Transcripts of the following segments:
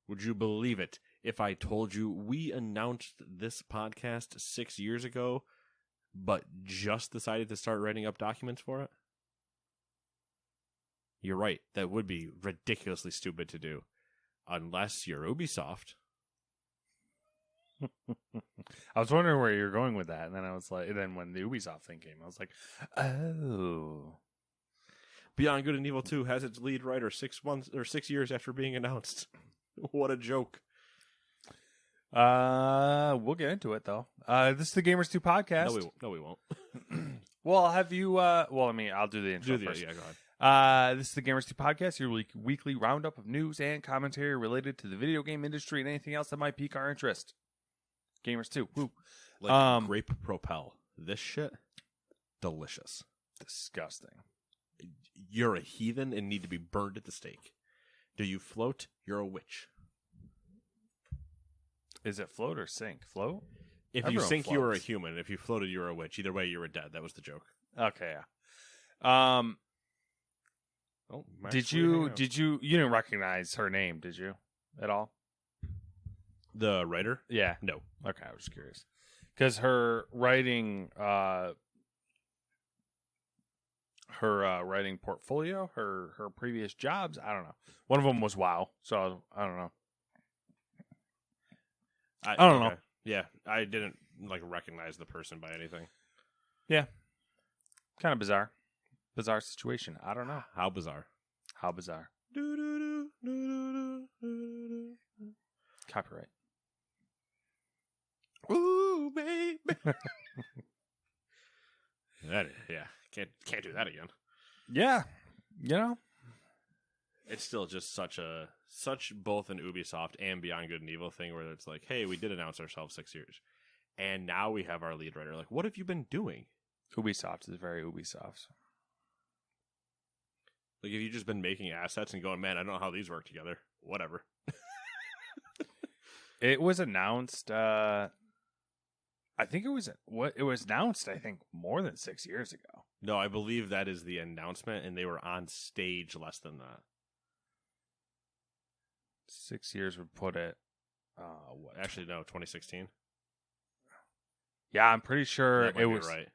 Would you believe it if I told you we announced this podcast 6 years ago, but just decided to start writing up documents for it? You're right. That would be ridiculously stupid to do. Unless you're Ubisoft. I was wondering where you're going with that, and then I was like, then when the Ubisoft thing came, I was like, oh. Beyond Good and Evil 2 has its lead writer 6 years after being announced. What a joke. We'll get into it though. This is the Gamers 2 podcast. No, we won't. Well, have you? I'll do the intro first. Yeah, go ahead. This is the Gamers 2 podcast, your weekly roundup of news and commentary related to the video game industry and anything else that might pique our interest. Gamers 2, woo. Like grape propel. This shit, delicious. Disgusting. You're a heathen and need to be burned at the stake. Do you float? You're a witch. Is it float or sink? Float? If Everyone you sink, floats. you are a human. If you floated, you are a witch. Either way, you were dead. That was the joke. Okay, yeah. Oh, you didn't recognize her name, did you? At all? The writer? Yeah. No. Okay, I was curious. Because her writing writing portfolio, her previous jobs, I don't know. One of them was WoW, so I don't know. I don't know. Yeah, I didn't recognize the person by anything. Yeah. Kind of bizarre. Bizarre situation. I don't know. How bizarre. How bizarre. Copyright. Ooh, baby. Can't do that again. Yeah. You know? It's still just such both an Ubisoft and Beyond Good and Evil thing where it's like, hey, we did announce ourselves 6 years. And now we have our lead writer. Like, what have you been doing? Ubisoft is very Ubisoft. Like, if you've just been making assets and going, man, I don't know how these work together. Whatever. It was announced, I think it was announced, I think, more than 6 years ago. No, I believe that is the announcement, and they were on stage less than that. 6 years would put it, Actually, no, 2016. Yeah, I'm pretty sure That might it be was. right.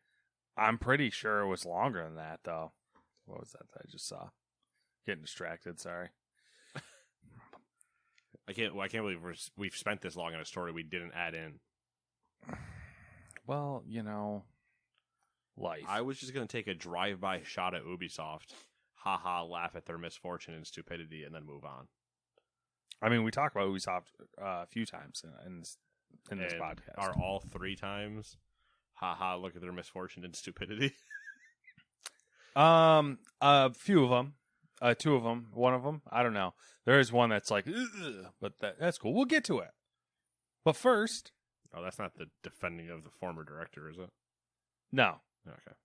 I'm pretty sure it was longer than that, though. What was that I just saw? Getting distracted. Sorry. I can't believe we've spent this long on a story we didn't add in. Well, life. I was just going to take a drive-by shot at Ubisoft, laugh at their misfortune and stupidity, and then move on. I mean, we talked about Ubisoft a few times in this podcast. Are all 3 times, look at their misfortune and stupidity? A few of them. 2 of them. One of them. I don't know. There is one that's like, ugh, but that's cool. We'll get to it. But first. Oh, that's not the defending of the former director, is it? No. Okay.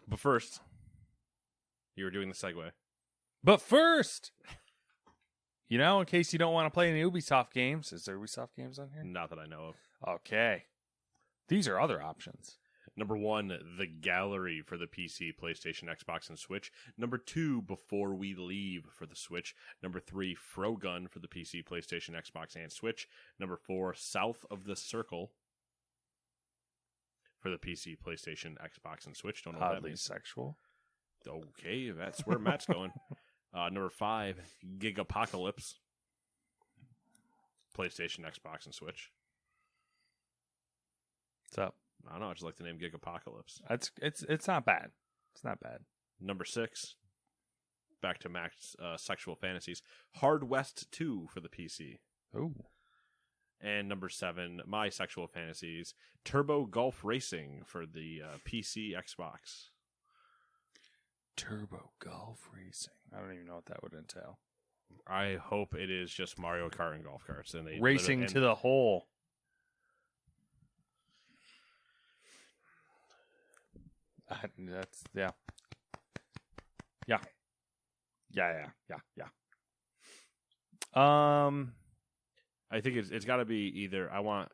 But first, you were doing the segue. But first, in case you don't want to play any Ubisoft games, is there Ubisoft games on here? Not that I know of. Okay. These are other options. Number 1, the gallery for the PC, PlayStation, Xbox, and Switch. Number 2, Before We Leave for the Switch. Number 3, Frogun for the PC, PlayStation, Xbox, and Switch. Number 4, South of the Circle for the PC, PlayStation, Xbox, and Switch. Don't know what that Oddly means. sexual. Okay, that's where Matt's going. Number 5, Gigapocalypse. PlayStation, Xbox, and Switch. What's up? I don't know. I just like the name Gigapocalypse. It's not bad. It's not bad. Number 6, back to Mac's sexual fantasies. Hard West 2 for the PC. Ooh. And number 7, my sexual fantasies. Turbo Golf Racing for the PC, Xbox. Turbo Golf Racing. I don't even know what that would entail. I hope it is just Mario Kart and golf carts. And they racing to the hole. That's yeah. I think it's got to be either I want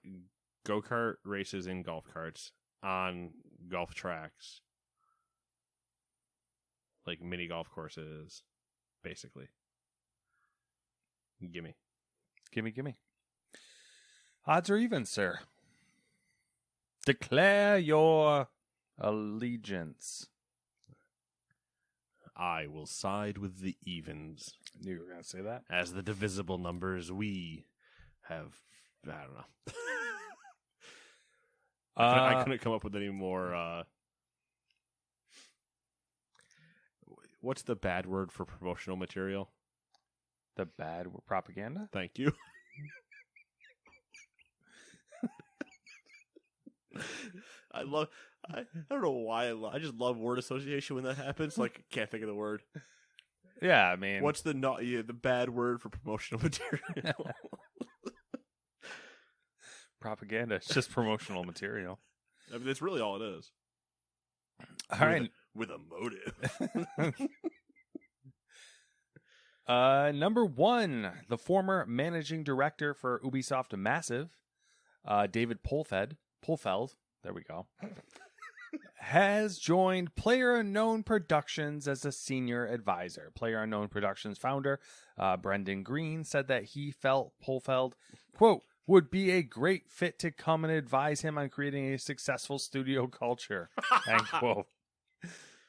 go-kart races in golf carts on golf tracks, like mini golf courses, basically. Gimme. Gimme. Odds or evens, sir? Declare your allegiance. I will side with the evens. I knew you were going to say that. As the divisible numbers, we have... I don't know. I couldn't come up with any more... What's the bad word for promotional material? The bad propaganda? Thank you. I don't know why I just love word association when that happens. Like, can't think of the word. Yeah, I mean, What's the the bad word for promotional material? propaganda? It's just promotional material. I mean, that's really all it is. All right. With a motive. Number 1, the former managing director for Ubisoft Massive, David Polfeld, there we go, has joined PlayerUnknown Productions as a senior advisor. PlayerUnknown Productions founder Brendan Green said that he felt Polfeld, quote, would be a great fit to come and advise him on creating a successful studio culture, end quote.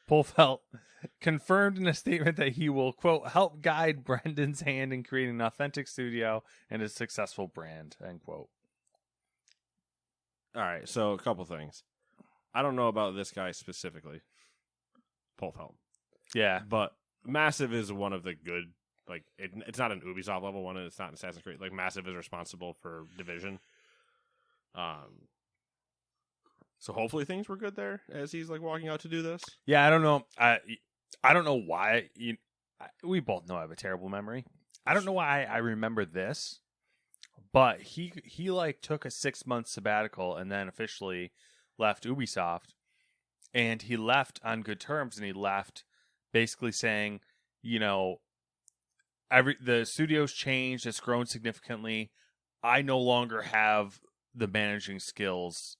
Polfeld confirmed in a statement that he will, quote, help guide Brendan's hand in creating an authentic studio and a successful brand, end quote. All right, so a couple things. I don't know about this guy specifically, Polfeld. Yeah. But Massive is one of the good, like, it's not an Ubisoft level one, and it's not an Assassin's Creed. Like, Massive is responsible for Division. So hopefully things were good there as he's, like, walking out to do this. Yeah, I don't know. I don't know why. We both know I have a terrible memory. I don't know why I remember this, but he like took a 6-month sabbatical and then officially left Ubisoft, and he left on good terms, and he left basically saying, you know, the studio's changed, it's grown significantly. I no longer have the managing skills.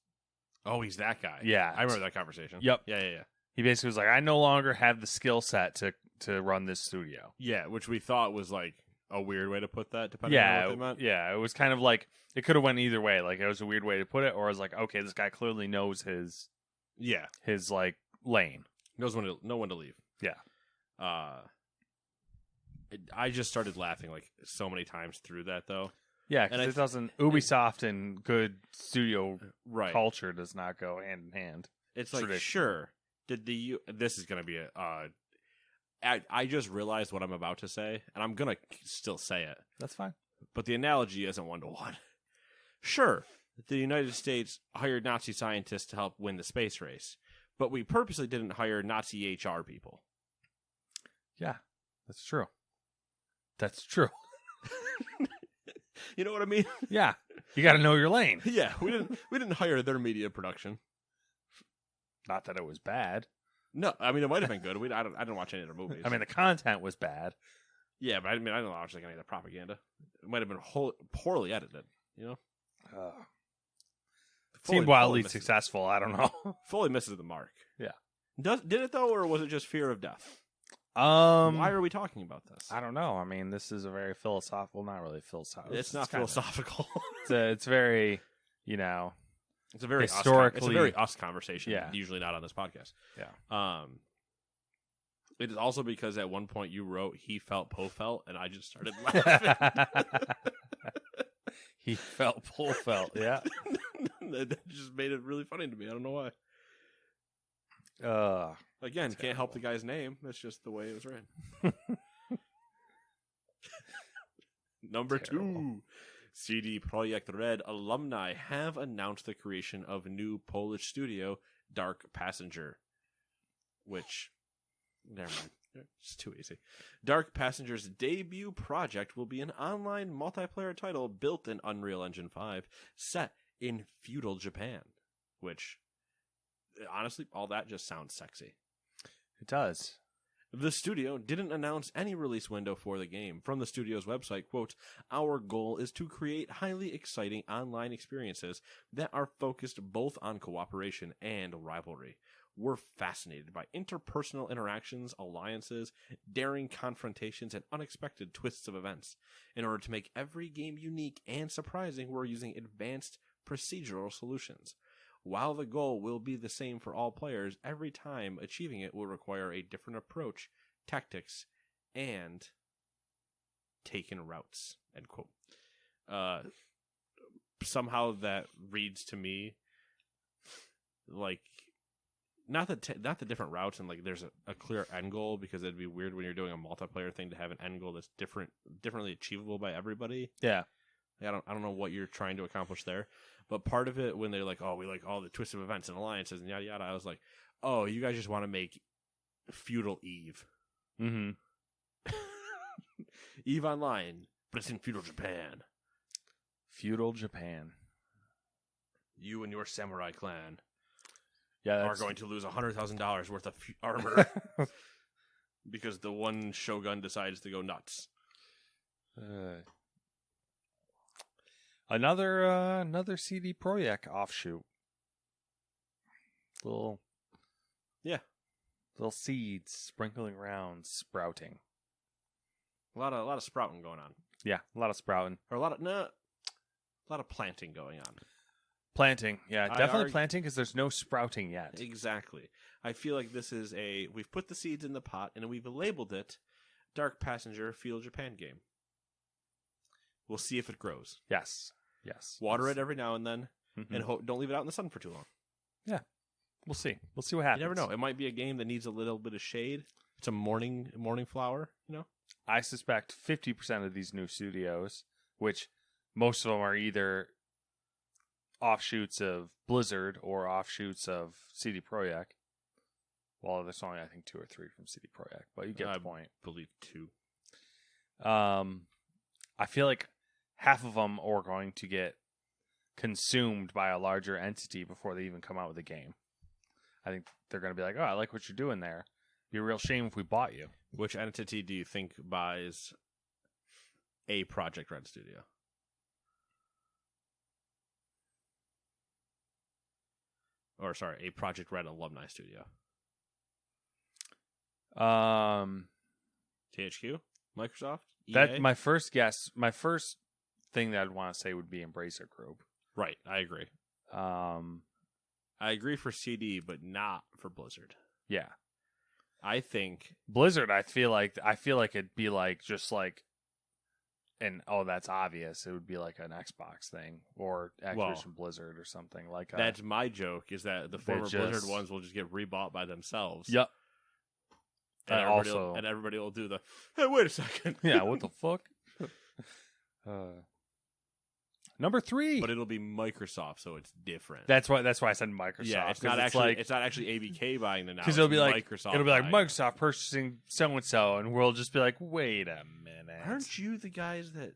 Oh, he's that guy. Yeah. I remember that conversation. Yep. Yeah. He basically was like, I no longer have the skill set to run this studio. Yeah, which we thought was like a weird way to put that, depending on what they meant. Yeah, it was kind of like, it could have went either way. Like, it was a weird way to put it, or I was like, okay, this guy clearly knows his like lane. Knows when to know when to leave. Yeah. I just started laughing like so many times through that though. Yeah, because it doesn't. Ubisoft and good studio right culture does not go hand in hand. It's like, sure, this is going to be I just realized what I'm about to say, and I'm going to still say it. That's fine. But the analogy isn't 1-to-1. Sure, the United States hired Nazi scientists to help win the space race, but we purposely didn't hire Nazi HR people. Yeah, that's true. That's true. You know what I mean? Yeah, you got to know your lane. Yeah, we didn't hire their media production. Not that it was bad. No, I mean it might have been good. I didn't watch any of their movies. I mean the content was bad. Yeah, but I didn't watch like any of the propaganda. It might have been poorly edited. You know, seemed wildly successful. I don't know. Fully misses the mark. Yeah. Did it though, or was it just fear of death? Why are we talking about this? I don't know. I mean, this is a very philosophical. Not really philosophical. It's not philosophical. It's very, you know, it's a very historically. It's a very us conversation. Yeah. Usually not on this podcast. Yeah. It is also because at one point you wrote he felt Poe felt, and I just started laughing. He felt Poe felt. Yeah. That just made it really funny to me. I don't know why. Again, terrible. Can't help the guy's name. That's just the way it was written. Number Terrible. 2. CD Projekt Red alumni have announced the creation of a new Polish studio, Dark Passenger. Which, never mind. It's too easy. Dark Passenger's debut project will be an online multiplayer title built in Unreal Engine 5, set in feudal Japan. Which, honestly, all that just sounds sexy. It does. The studio didn't announce any release window for the game. From the studio's website, quote, our goal is to create highly exciting online experiences that are focused both on cooperation and rivalry. We're fascinated by interpersonal interactions, alliances, daring confrontations, and unexpected twists of events. In order to make every game unique and surprising, we're using advanced procedural solutions. While the goal will be the same for all players, every time achieving it will require a different approach, tactics, and taken routes. End quote. Somehow that reads to me like not the different routes and like there's a clear end goal, because it'd be weird when you're doing a multiplayer thing to have an end goal that's differently achievable by everybody. Yeah. I don't know what you're trying to accomplish there, but part of it when they're like, oh, we like all the twists of events and alliances and yada yada, I was like, oh, you guys just want to make feudal Eve. Mm-hmm. Eve Online, but it's in feudal Japan. Feudal Japan. You and your samurai clan are going to lose $100,000 worth of armor because the one shogun decides to go nuts. Another CD Projekt offshoot. Little seeds sprinkling around, sprouting. A lot of sprouting going on. Yeah, a lot of sprouting. Or a lot of planting going on. Planting, yeah, definitely planting, because there's no sprouting yet. Exactly. I feel like this is we've put the seeds in the pot and we've labeled it Dark Passenger Feudal Japan game. We'll see if it grows. Yes. Water it every now and then, mm-hmm. and don't leave it out in the sun for too long. Yeah, we'll see. We'll see what happens. You never know. It might be a game that needs a little bit of shade. It's a morning flower, you know? I suspect 50% of these new studios, which most of them are either offshoots of Blizzard or offshoots of CD Projekt. Well, there's only, I think, 2 or 3 from CD Projekt, but you get the point. I believe 2. I feel like half of them are going to get consumed by a larger entity before they even come out with a game. I think they're going to be like, oh, I like what you're doing there. Be a real shame if we bought you. Which entity do you think buys a Project Red studio? Or, sorry, a Project Red alumni studio? THQ? Microsoft? EA? That my first guess. My first thing that I'd want to say would be Embracer Group. Right, I agree. I agree for CD, but not for Blizzard. Yeah, I think Blizzard. I feel like it'd be like just like, and that's obvious. It would be like an Xbox thing or Activision Blizzard or something like that. That's my joke. Is that the former Blizzard ones will just get rebought by themselves? Yep. And everybody will do the, hey, wait a second. Yeah, what the fuck? Number 3. But it'll be Microsoft, so it's different. That's why I said Microsoft. Yeah, it's not actually ABK buying them now. Because it'll be like Microsoft. It'll be like Microsoft purchasing so and so, and we'll just be like, wait a minute. Aren't you the guys that?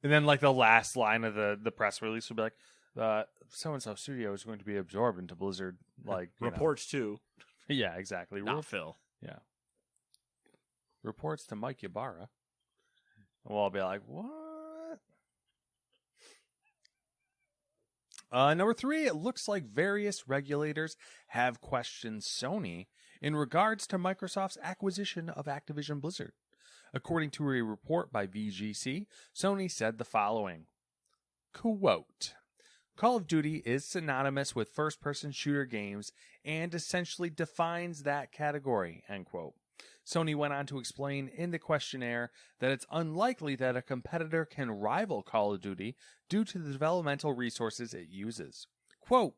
And then like the last line of the press release will be like, so and so studio is going to be absorbed into Blizzard. Like reports too. Yeah, exactly. Not Phil. Yeah. Reports to Mike Ybarra. Well, I'll be like, what? Number 3, it looks like various regulators have questioned Sony in regards to Microsoft's acquisition of Activision Blizzard. According to a report by VGC, Sony said the following, quote, Call of Duty is synonymous with first-person shooter games and essentially defines that category, end quote. Sony went on to explain in the questionnaire that it's unlikely that a competitor can rival Call of Duty due to the developmental resources it uses. Quote,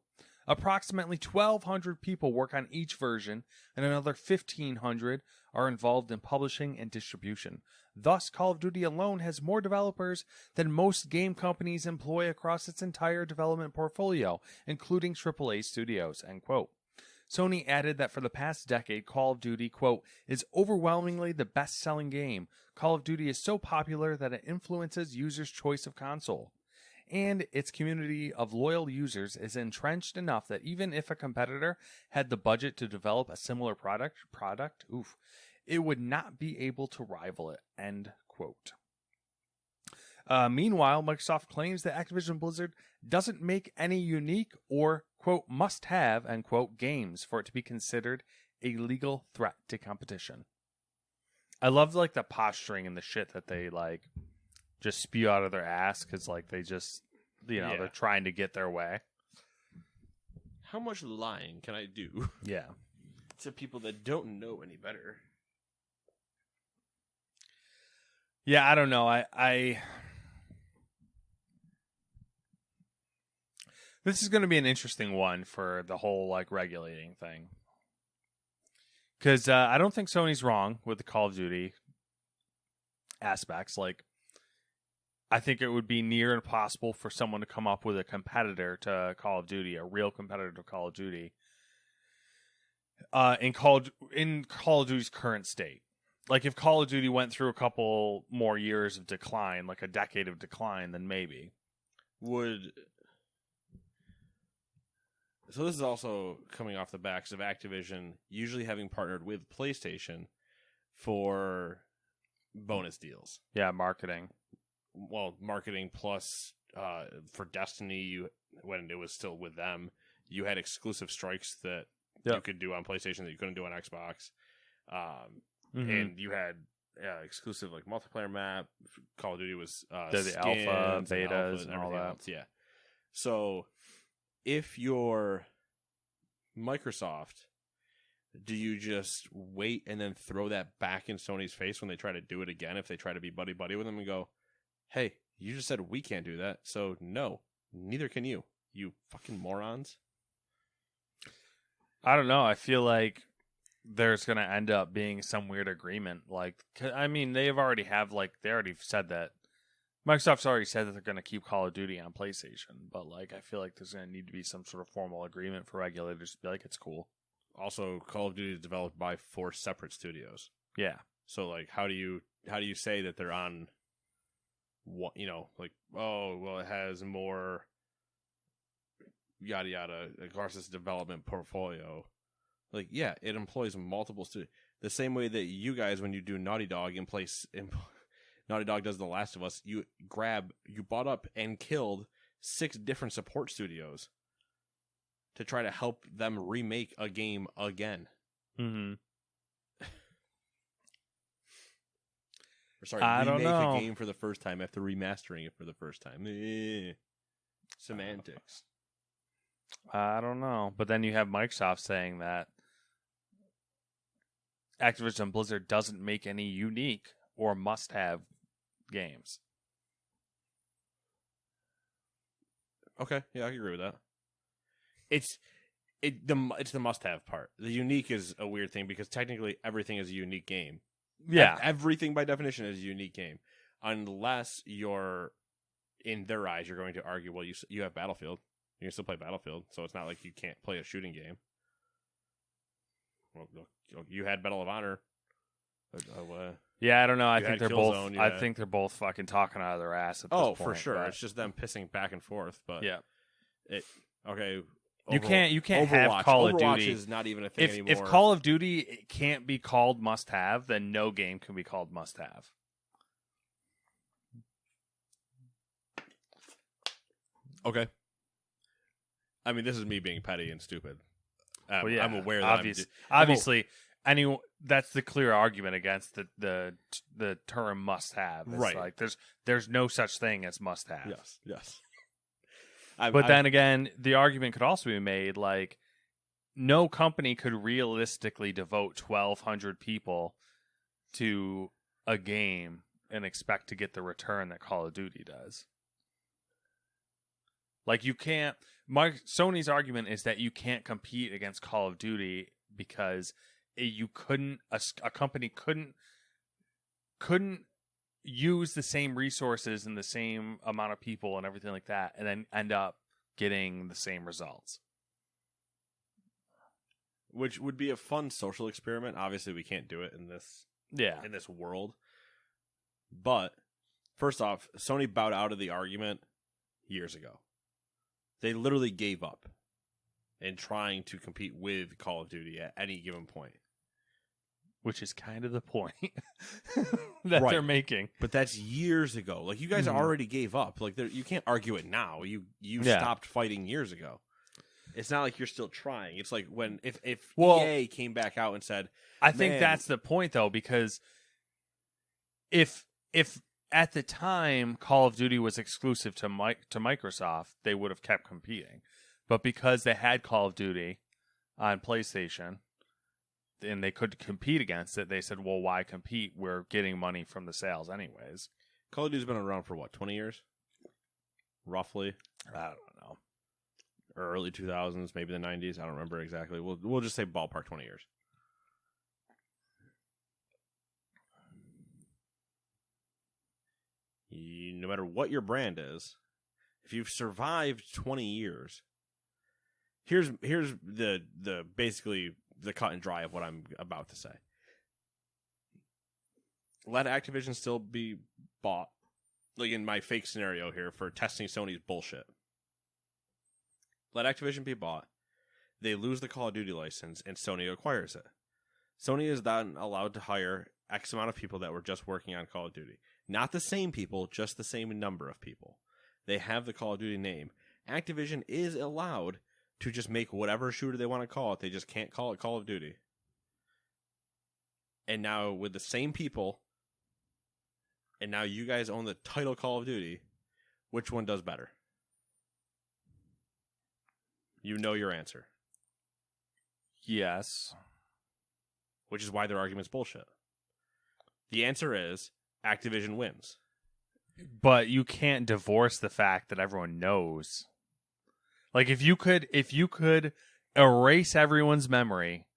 approximately 1,200 people work on each version, and another 1,500 are involved in publishing and distribution. Thus, Call of Duty alone has more developers than most game companies employ across its entire development portfolio, including AAA studios, end quote. Sony added that for the past decade, Call of Duty, quote, is overwhelmingly the best-selling game. Call of Duty is so popular that it influences users' choice of console. And its community of loyal users is entrenched enough that even if a competitor had the budget to develop a similar product, it would not be able to rival it, end quote. Meanwhile, Microsoft claims that Activision Blizzard doesn't make any unique or quote, must have, end quote, games for it to be considered a legal threat to competition. I love, like, the posturing and the shit that they, like, just spew out of their ass because, like, they just, they're trying to get their way. How much lying can I do? Yeah. To people that don't know any better. Yeah, I don't know. I This is going to be an interesting one for the whole, like, regulating thing. Because I don't think Sony's wrong with the Call of Duty aspects. Like, I think it would be near impossible for someone to come up with a competitor to Call of Duty, a real competitor to Call of Duty, in Call of Duty's current state. Like, if Call of Duty went through a couple more years of decline, like a decade of decline, then maybe. So this is also coming off the backs of Activision usually having partnered with PlayStation for bonus deals. Yeah, marketing. Well, marketing plus for Destiny, when it was still with them, you had exclusive strikes that you could do on PlayStation that you couldn't do on Xbox. And you had exclusive, like, multiplayer map. Call of Duty was the alpha, betas, and all that. Else. Yeah. So if you're Microsoft, do you just wait and then throw that back in Sony's face when they try to do it again, if they try to be buddy-buddy with them and go, hey, you just said we can't do that, so no, neither can you fucking morons? I don't know. I feel like there's going to end up being some weird agreement. Like, I mean, they already said that. Microsoft's already said that they're going to keep Call of Duty on PlayStation, but, like, I feel like there's going to need to be some sort of formal agreement for regulators to be like, it's cool. Also, Call of Duty is developed by 4 separate studios. Yeah. So, like, how do you say that they're on what, like, oh, well, it has more yada yada across this development portfolio. Like, yeah, it employs multiple studios. The same way that you guys, when you do Naughty Dog Naughty Dog does The Last of Us, you bought up and killed 6 different support studios to try to help them remake a game again. Mm-hmm. Remake a game for the first time after remastering it for the first time. Semantics. I don't know. But then you have Microsoft saying that Activision Blizzard doesn't make any unique or must-have games. Okay, yeah, I can agree with that. It's the must-have part. The unique is a weird thing because technically everything is a unique game. Yeah, everything by definition is a unique game, unless you're, in their eyes, you're going to argue, well, you have Battlefield, you can still play Battlefield, so it's not like you can't play a shooting game. Well, you had Medal of Honor. Yeah, I don't know. I think they're both. I think they're both fucking talking out of their ass at this point. For sure. But It's just them pissing back and forth. But yeah, okay. You can't Overwatch, have Call of Overwatch Duty. Is not even a thing anymore. If Call of Duty can't be called must have, then no game can be called must have. Okay. I mean, this is me being petty and stupid. Well, yeah, I'm aware that obviously, that's the clear argument against the term must have. Right. Like there's no such thing as must have. Yes. But then again, the argument could also be made like no company could realistically devote 1,200 people to a game and expect to get the return that Call of Duty does. Like, you can't. Sony's argument is that you can't compete against Call of Duty because you couldn't. A company couldn't use the same resources and the same amount of people and everything like that, and then end up getting the same results. Which would be a fun social experiment. Obviously, we can't do it in this in this world. But first off, Sony bowed out of the argument years ago. They literally gave up in trying to compete with Call of Duty at any given point. Which is kind of the point that they're making. But that's years ago. Like, you guys already gave up. Like, you can't argue it now. You stopped fighting years ago. It's not like you're still trying. It's like when if Well, EA came back out and said, I think "Man." that's the point, though, because if at the time Call of Duty was exclusive to Microsoft, they would have kept competing. But because they had Call of Duty on PlayStation and they could compete against it, they said, well, why compete? We're getting money from the sales anyways. Call of Duty's been around for what, 20 years? Roughly. I don't know. Or early 2000s, maybe the 90s. I don't remember exactly. We'll just say ballpark 20 years. No matter what your brand is, if you've survived 20 years, here's the basically the cut and dry of what I'm about to say. Let Activision still be bought, like in my fake scenario here for testing Sony's bullshit. Let Activision be bought. They lose the Call of Duty license, and Sony acquires it. Sony is then allowed to hire X amount of people that were just working on Call of Duty. Not the same people, just the same number of people. They have the Call of Duty name. Activision is allowed to just make whatever shooter they want to call it. They just can't call it Call of Duty. And now with the same people, and now you guys own the title Call of Duty, which one does better? You know your answer. Yes. Which is why their argument's bullshit. The answer is Activision wins. But you can't divorce the fact that everyone knows. Like if you could erase everyone's memory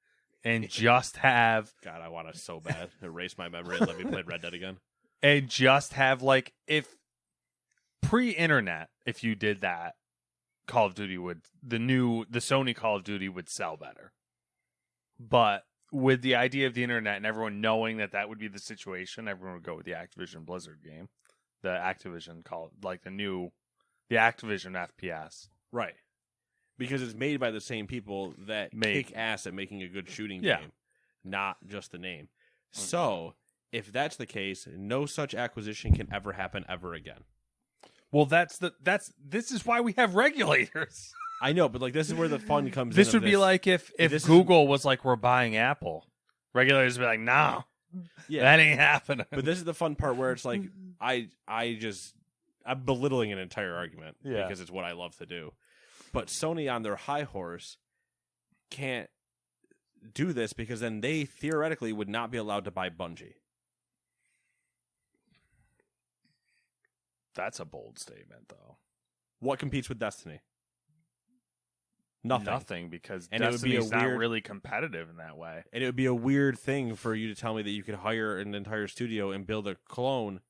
and just have God, I want to so bad erase my memory and let me play Red Dead again. And just have like if pre-internet, if you did that, Call of Duty would the Sony Call of Duty would sell better. But with the idea of the internet and everyone knowing that would be the situation, everyone would go with the Activision Blizzard game. The Activision call like the Activision FPS. Right. Because it's made by the same people that kick ass at making a good shooting game, not just the name. So, if that's the case, no such acquisition can ever happen ever again. Well, this is why we have regulators. I know, but like this is where the fun comes in. This would be like if Google was like, we're buying Apple. Regulators would be like, no, that ain't happening. But this is the fun part where it's like, I'm belittling an entire argument because it's what I love to do. But Sony on their high horse can't do this because then they theoretically would not be allowed to buy Bungie. That's a bold statement, though. What competes with Destiny? Nothing, because Destiny's not really competitive in that way. And it would be a weird thing for you to tell me that you could hire an entire studio and build a clone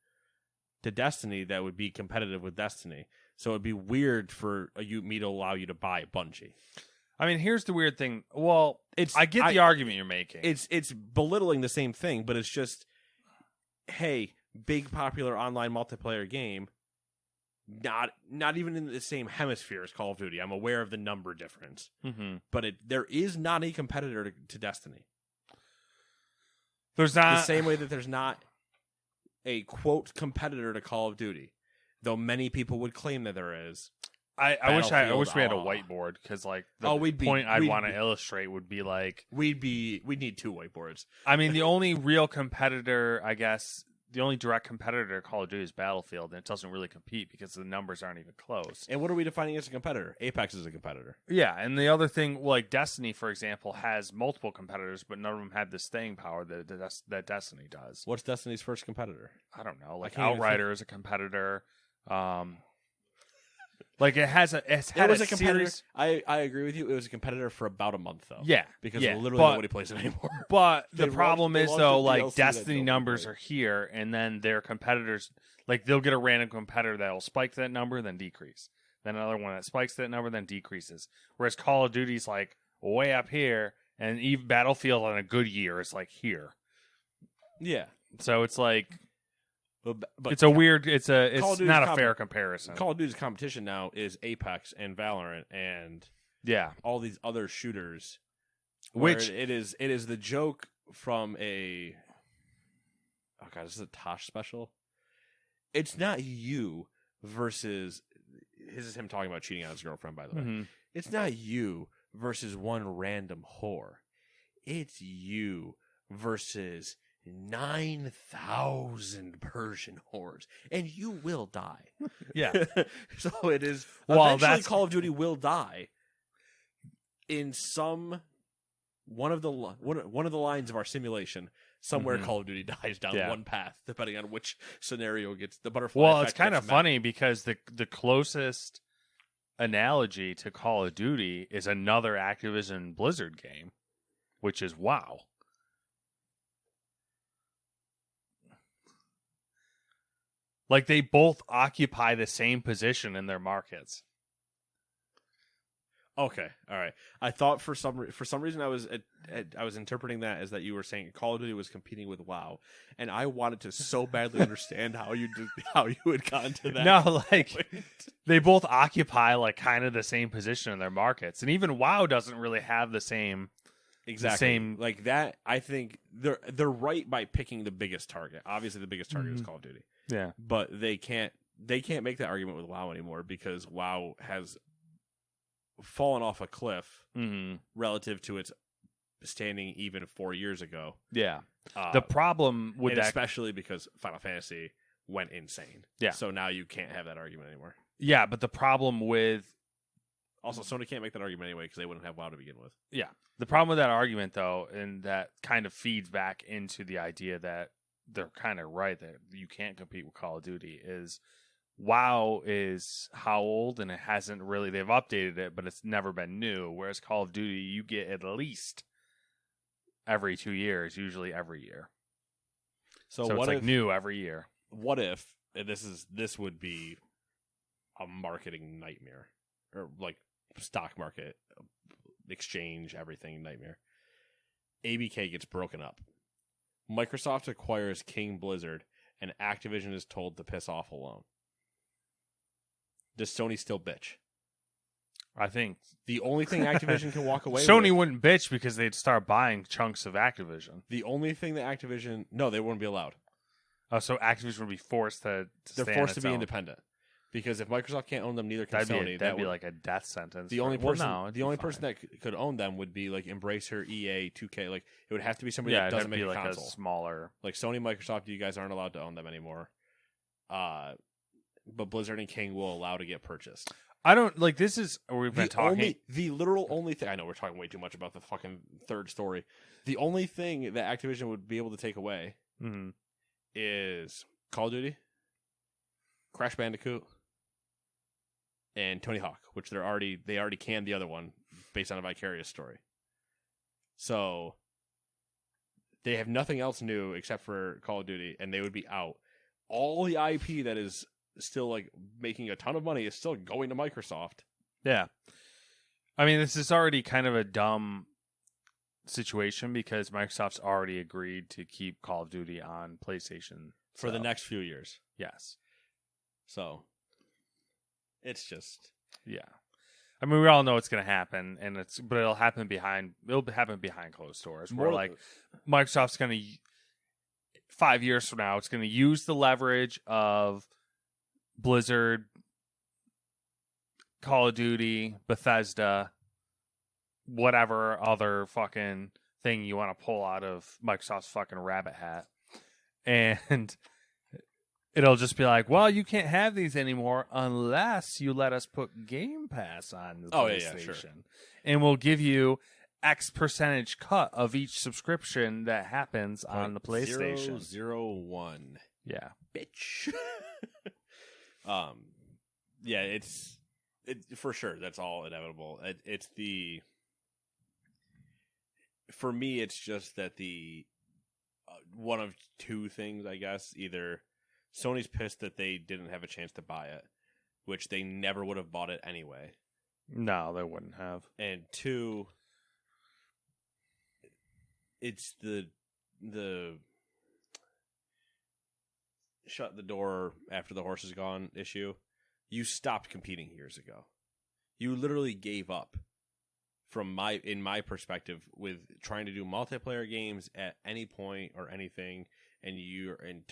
to Destiny that would be competitive with Destiny. So it'd be weird for me to allow you to buy Bungie. I mean, here's the weird thing. Well, I get the argument you're making. It's belittling the same thing, but it's just, hey, big popular online multiplayer game, not even in the same hemisphere as Call of Duty. I'm aware of the number difference, but there is not a competitor to Destiny. There's not the same way that there's not a quote competitor to Call of Duty, though many people would claim that there is. I wish we had a whiteboard, because like the point I'd want to illustrate would be like we'd need two whiteboards. I mean, the only real competitor, I guess, the only direct competitor to Call of Duty is Battlefield, and it doesn't really compete because the numbers aren't even close. And what are we defining as a competitor? Apex is a competitor. Yeah, and the other thing, like Destiny, for example, has multiple competitors, but none of them have the staying power that Destiny does. What's Destiny's first competitor? I don't know. Like Outrider is a competitor. Like it was a competitor. I agree with you. It was a competitor for about a month though. Yeah, because literally nobody plays it anymore. But the problem is though, like Destiny numbers are here, and then their competitors, like they'll get a random competitor that will spike that number, then decrease. Then another one that spikes that number, then decreases. Whereas Call of Duty's like way up here, and even Battlefield on a good year is like here. Yeah. So it's like. But it's a weird. It's not a fair comparison. Call of Duty's competition now is Apex and Valorant and all these other shooters. Which it is the joke from a. Oh god, this is a Tosh special. It's not you versus. This is him talking about cheating on his girlfriend. By the way, It's not you versus one random whore. It's you versus 9,000 Persian whores, and you will die. Yeah. So it is. Well, Eventually, Call of Duty will die in one of the lines of our simulation. Somewhere Call of Duty dies down one path, depending on which scenario gets the butterfly. Well, it's kind of funny because the closest analogy to Call of Duty is another Activision Blizzard game, which is WoW. Like, they both occupy the same position in their markets. Okay, all right. I thought for some reason I was interpreting that as that you were saying Call of Duty was competing with WoW, and I wanted to so badly understand how you had gotten to that. No, like they both occupy like kind of the same position in their markets, and even WoW doesn't really have the same. Exactly. Like that. I think they're right by picking the biggest target. Obviously, the biggest target is Call of Duty. Yeah, but they can't make that argument with WoW anymore because WoW has fallen off a cliff relative to its standing even 4 years ago. Yeah. The problem with that, especially because Final Fantasy went insane. Yeah. So now you can't have that argument anymore. Yeah, but the problem with also Sony can't make that argument anyway because they wouldn't have WoW to begin with. Yeah. The problem with that argument, though, and that kind of feeds back into the idea that they're kind of right that you can't compete with Call of Duty, is WoW is how old, and it hasn't really, they've updated it, but it's never been new. Whereas Call of Duty, you get at least every 2 years, usually every year. So it's like new every year. What if this would be a marketing nightmare, or like stock market exchange everything nightmare? ABK gets broken up. Microsoft acquires King Blizzard, and Activision is told to piss off alone. Does Sony still bitch? I think the only thing Activision can walk away Sony with, wouldn't bitch because they'd start buying chunks of Activision. The only thing that Activision... No, they wouldn't be allowed. Oh, so Activision would be forced to They're forced to be independent. Because if Microsoft can't own them, neither can Sony. That'd be like a death sentence. The only person that could own them would be like Embracer, EA, 2K. Like it would have to be somebody that doesn't make a like console. A smaller, like Sony, Microsoft. You guys aren't allowed to own them anymore. But Blizzard and King will allow to get purchased. I don't like. This is we've been talking. The literal only thing I know we're talking way too much about the fucking third story. The only thing that Activision would be able to take away is Call of Duty, Crash Bandicoot, and Tony Hawk, which they already canned the other one based on a Vicarious story. So they have nothing else new except for Call of Duty, and they would be out. All the IP that is still like making a ton of money is still going to Microsoft. Yeah. I mean, this is already kind of a dumb situation because Microsoft's already agreed to keep Call of Duty on PlayStation for the next few years. Yes. So it's just, yeah. I mean, we all know it's going to happen, but it'll happen behind closed doors. Where like Microsoft's going to 5 years from now, it's going to use the leverage of Blizzard, Call of Duty, Bethesda, whatever other fucking thing you want to pull out of Microsoft's fucking rabbit hat, and it'll just be like, well, you can't have these anymore unless you let us put Game Pass on the PlayStation. Yeah, sure. And we'll give you X percentage cut of each subscription that happens on the PlayStation. 001. Yeah. Bitch. Yeah, it's for sure. That's all inevitable. For me, it's just that one of two things, I guess. Either Sony's pissed that they didn't have a chance to buy it, which they never would have bought it anyway. No, they wouldn't have. And two, it's the shut the door after the horse is gone issue. You stopped competing years ago. You literally gave up in my perspective with trying to do multiplayer games at any point or anything, and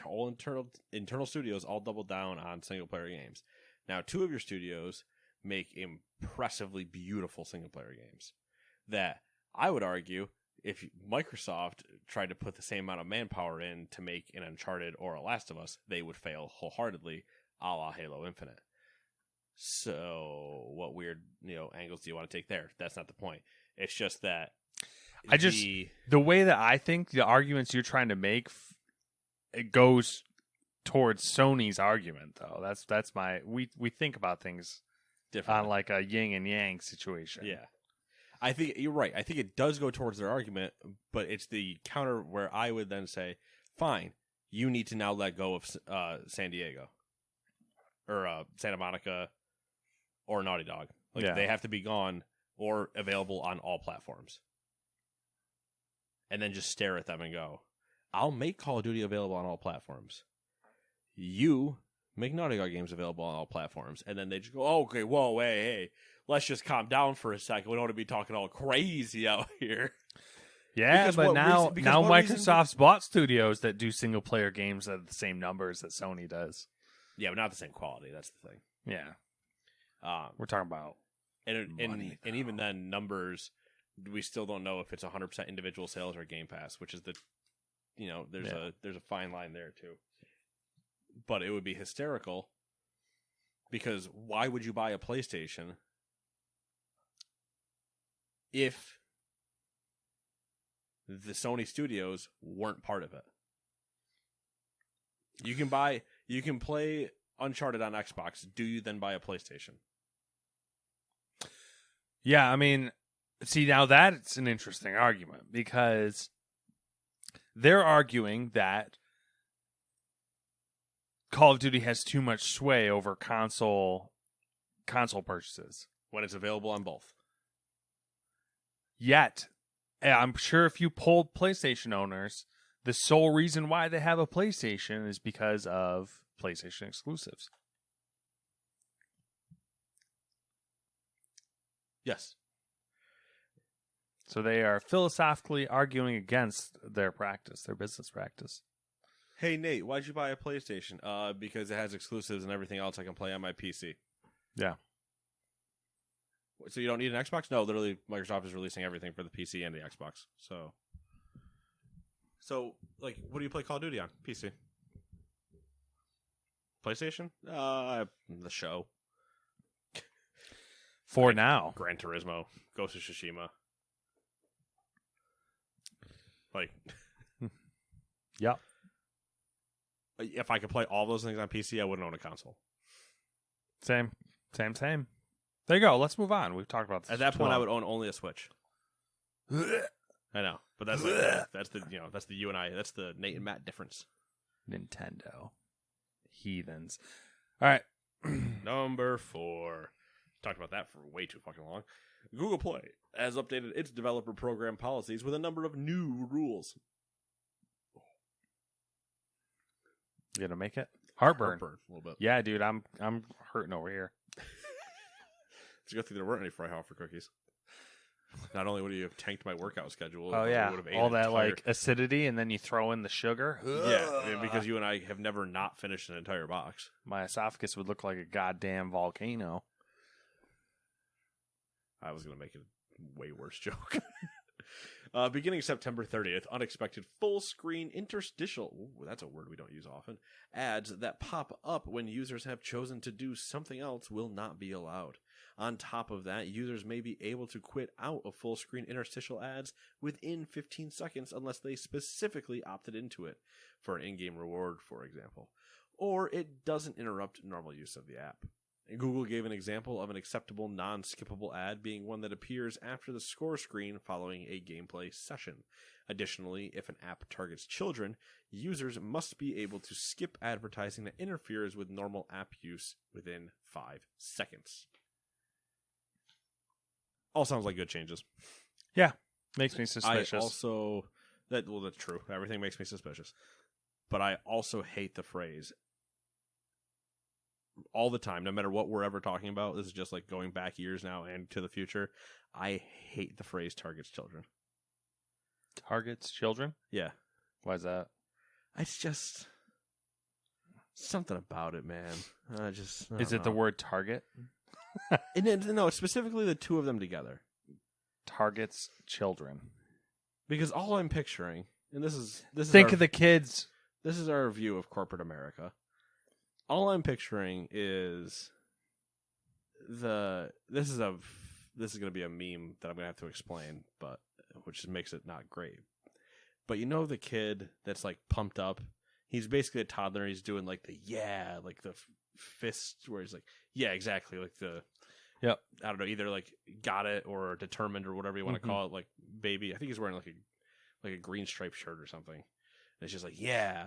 all internal studios all doubled down on single player games. Now, two of your studios make impressively beautiful single-player games that I would argue if Microsoft tried to put the same amount of manpower in to make an Uncharted or a Last of Us, they would fail wholeheartedly, a la Halo Infinite. So what weird, angles do you want to take there? That's not the point. It's just that the way that I think the arguments you're trying to make, it goes towards Sony's argument, though. That's my we think about things different on like a yin and yang situation. Yeah, I think you're right. I think it does go towards their argument, but it's the counter where I would then say, fine, you need to now let go of San Diego or Santa Monica or Naughty Dog. They have to be gone or available on all platforms. And then just stare at them and go, I'll make Call of Duty available on all platforms. You make Naughty Dog games available on all platforms. And then they just go, oh, okay, whoa, hey, let's just calm down for a second. We don't want to be talking all crazy out here. Yeah, but now Microsoft's bought studios that do single-player games at the same numbers that Sony does. Yeah, but not the same quality. That's the thing. Yeah. We're talking about money, and even then, numbers, we still don't know if it's 100% individual sales or Game Pass, which is there's a fine line there too. But it would be hysterical because why would you buy a PlayStation if the Sony studios weren't part of it? You can play Uncharted on Xbox. Do you then buy a PlayStation? Yeah, I mean, see, now that's an interesting argument because they're arguing that Call of Duty has too much sway over console purchases when it's available on both. Yet, I'm sure if you polled PlayStation owners, the sole reason why they have a PlayStation is because of PlayStation exclusives. Yes. So they are philosophically arguing against their business practice. Hey, Nate, why'd you buy a PlayStation? Because it has exclusives and everything else I can play on my PC. Yeah. So you don't need an Xbox? No, literally, Microsoft is releasing everything for the PC and the Xbox. So, what do you play Call of Duty on? PC. PlayStation? The show. For now. Gran Turismo. Ghost of Tsushima. Yep. If I could play all those things on PC, I wouldn't own a console. Same. There you go. Let's move on. We've talked about this. At that point, I would own only a Switch. I know, but that's the you and I. That's the Nate and Matt difference. Nintendo heathens. All right, number 4. Talked about that for way too fucking long. Google Play has updated its developer program policies with a number of new rules. You gonna make it? Heartburn a little bit. Yeah, dude, I'm hurting over here. It's a good thing there weren't any Freihofer cookies. Not only would you have tanked my workout schedule, oh yeah, all that acidity, and then you throw in the sugar. Yeah, because you and I have never not finished an entire box. My esophagus would look like a goddamn volcano. I was going to make a way worse joke. Beginning September 30th, unexpected full-screen interstitial, that's a word we don't use often, ads that pop up when users have chosen to do something else will not be allowed. On top of that, users may be able to quit out of full-screen interstitial ads within 15 seconds unless they specifically opted into it, for an in-game reward, for example. Or it doesn't interrupt normal use of the app. Google gave an example of an acceptable non-skippable ad being one that appears after the score screen following a gameplay session. Additionally, if an app targets children, users must be able to skip advertising that interferes with normal app use within 5 seconds. All sounds like good changes. Yeah, makes me suspicious. That's true. Everything makes me suspicious. But I also hate the phrase all the time, no matter what we're ever talking about. This is just like going back years now and to the future. I hate the phrase targets children. Targets children? Yeah. Why is that? It's just something about it, man. Is it the word target? No, specifically the two of them together. Targets children. Because all I'm picturing, and this is Think of the kids. This is our view of corporate America. All I'm picturing is this is going to be a meme that I'm going to have to explain, but which makes it not great. But you know the kid that's like pumped up? He's basically a toddler. He's doing like the fist where he's like, yeah, exactly. Like yep. I don't know, either like got it or determined or whatever you want to call it. Like baby, I think he's wearing like a green striped shirt or something. And it's just like, yeah.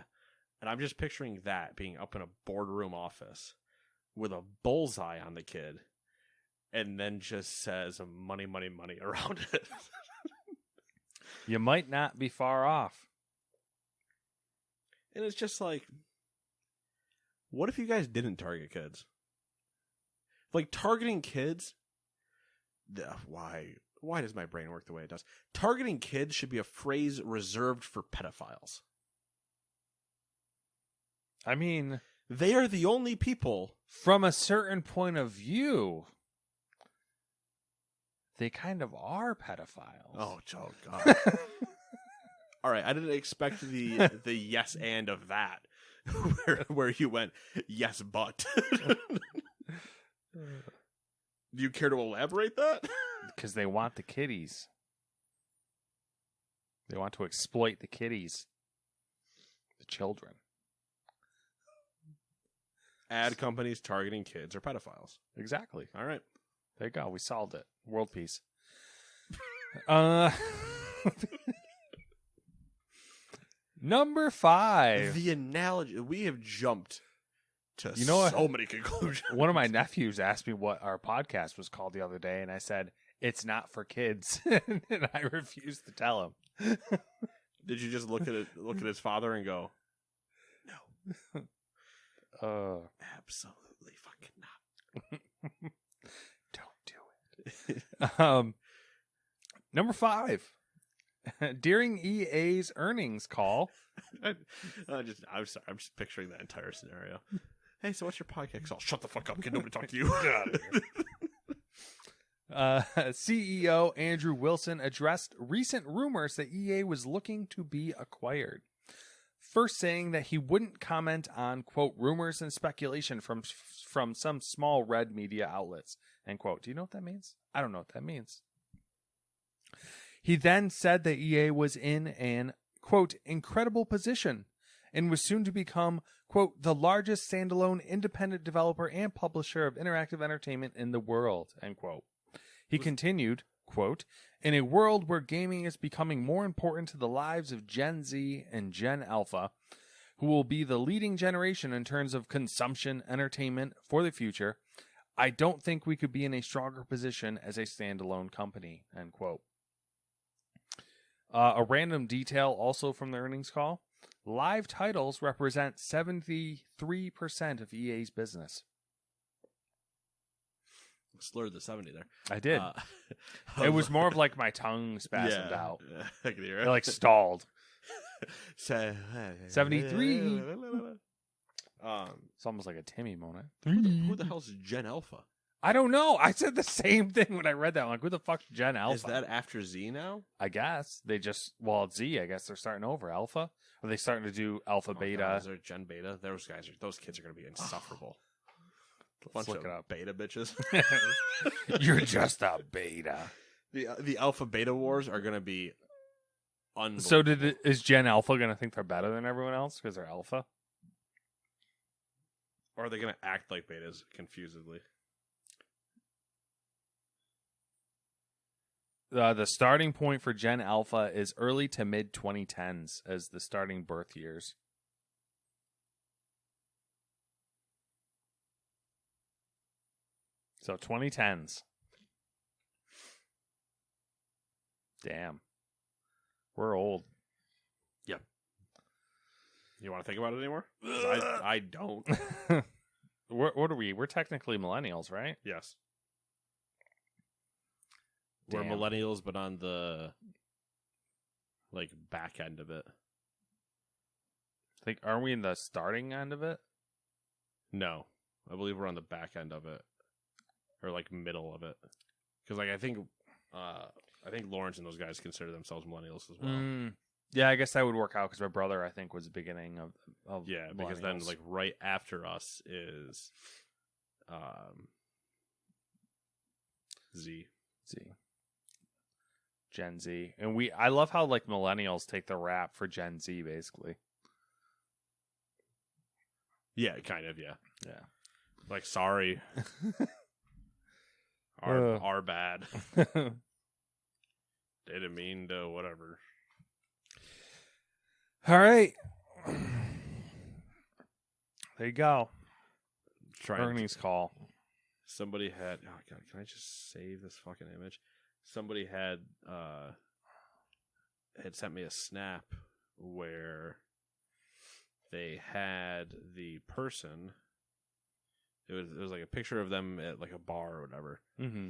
And I'm just picturing that being up in a boardroom office with a bullseye on the kid and then just says money, money, money around it. You might not be far off. And it's just like, what if you guys didn't target kids? Like, targeting kids, why does my brain work the way it does? Targeting kids should be a phrase reserved for pedophiles. I mean, they are the only people. From a certain point of view, they kind of are pedophiles. Oh God. All right, I didn't expect the yes and of that, where you went, yes, but. Do you care to elaborate that? Because they want the kiddies. They want to exploit the kiddies. The children. Ad companies targeting kids or pedophiles. Exactly. All right. There you go. We solved it. World peace. Number 5. The analogy. We have jumped to so many conclusions. One of my nephews asked me what our podcast was called the other day, and I said, it's not for kids. And I refused to tell him. Did you just look at his father and go, no. Absolutely fucking not. Don't do it. Number 5. During EA's earnings call. I'm sorry. I'm just picturing that entire scenario. Hey, so what's your podcast called? Shut the fuck up. Can nobody talk to you? Get out of here. CEO Andrew Wilson addressed recent rumors that EA was looking to be acquired. First saying that he wouldn't comment on, quote, rumors and speculation from some small red media outlets, end quote. Do you know what that means? I don't know what that means. He then said that EA was in an, quote, incredible position and was soon to become, quote, the largest standalone independent developer and publisher of interactive entertainment in the world, end quote. He continued, quote, in a world where gaming is becoming more important to the lives of Gen Z and Gen Alpha, who will be the leading generation in terms of consumption entertainment for the future, I don't think we could be in a stronger position as a standalone company, end quote. A random detail also from the earnings call. Live titles represent 73% of EA's business. Slurred the 70 there. I did. It was more of like my tongue spasmed out. I can hear it. It like stalled. 73. It's almost like a Timmy moment. Who the hell's Gen Alpha? I don't know. I said the same thing when I read that. I'm like, who the fuck's Gen Alpha? Is that after Z now? I guess. They just, it's Z. I guess they're starting over. Alpha? Are they starting to do Alpha, Beta? God, is there Gen Beta? Those kids are going to be insufferable. Let's look of it up. Beta bitches. You're just a beta. The Alpha Beta wars are going to be unbelievable. So is Gen Alpha going to think they're better than everyone else because they're Alpha? Or are they going to act like betas confusedly? The starting point for Gen Alpha is early to mid 2010s as the starting birth years. So 2010s. Damn. We're old. Yep. You want to think about it anymore? I don't. What are we? We're technically millennials, right? Yes. Damn. We're millennials, but on the back end of it. Aren't we in the starting end of it? No. I believe we're on the back end of it. or like middle of it, because like I think Lawrence and those guys consider themselves millennials as well. Yeah, I guess that would work out because my brother, I think, was the beginning of Yeah, because then like right after us is Z. Gen Z. And I love how like millennials take the rap for Gen Z basically. Yeah, kind of, yeah. Yeah. Like sorry. Our bad. Didn't mean to whatever. All right. There you go. Earnings call. Somebody had oh god, can I just save this fucking image? Somebody had sent me a snap where they had the person. It was like a picture of them at like a bar or whatever. Mm-hmm.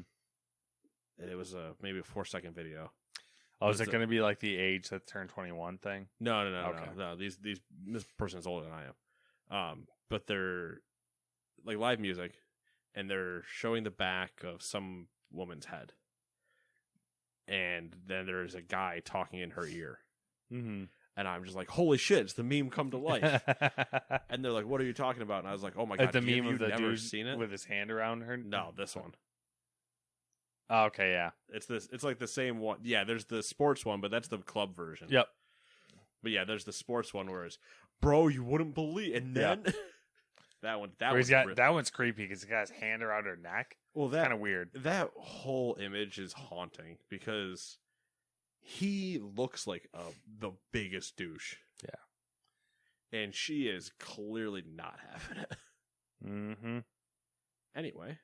And it was maybe a 4-second video. Oh, is it going to be like the age that turned 21 thing? No. Okay. No. This person is older than I am. But they're like live music, and they're showing the back of some woman's head, and then there's a guy talking in her ear. Mm-hmm. And I'm just like, holy shit, it's the meme come to life. And they're like, what are you talking about? And I was like, oh my god, the meme of the never dude seen it? with his hand around her? No, this one. Oh, okay, yeah. It's like the same one. Yeah, there's the sports one, but that's the club version. Yep. But yeah, there's the sports one where it's, bro, you wouldn't believe. And then that one's creepy because he got his hand around her neck. Well, that's kind of weird. That whole image is haunting because he looks like the biggest douche. Yeah. And she is clearly not having it. Mm-hmm. Anyway.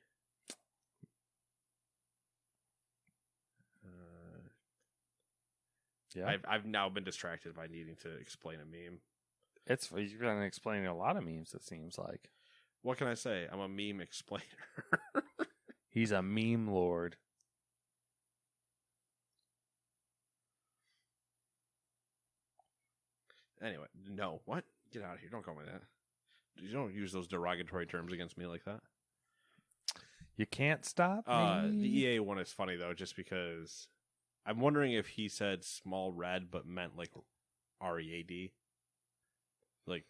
Yeah. I've now been distracted by needing to explain a meme. You're going to explain a lot of memes, it seems like. What can I say? I'm a meme explainer. He's a meme lord. Anyway, no. What? Get out of here. Don't call me that. You don't use those derogatory terms against me like that. You can't stop me. The EA one is funny, though, just because I'm wondering if he said small red but meant like READ. Like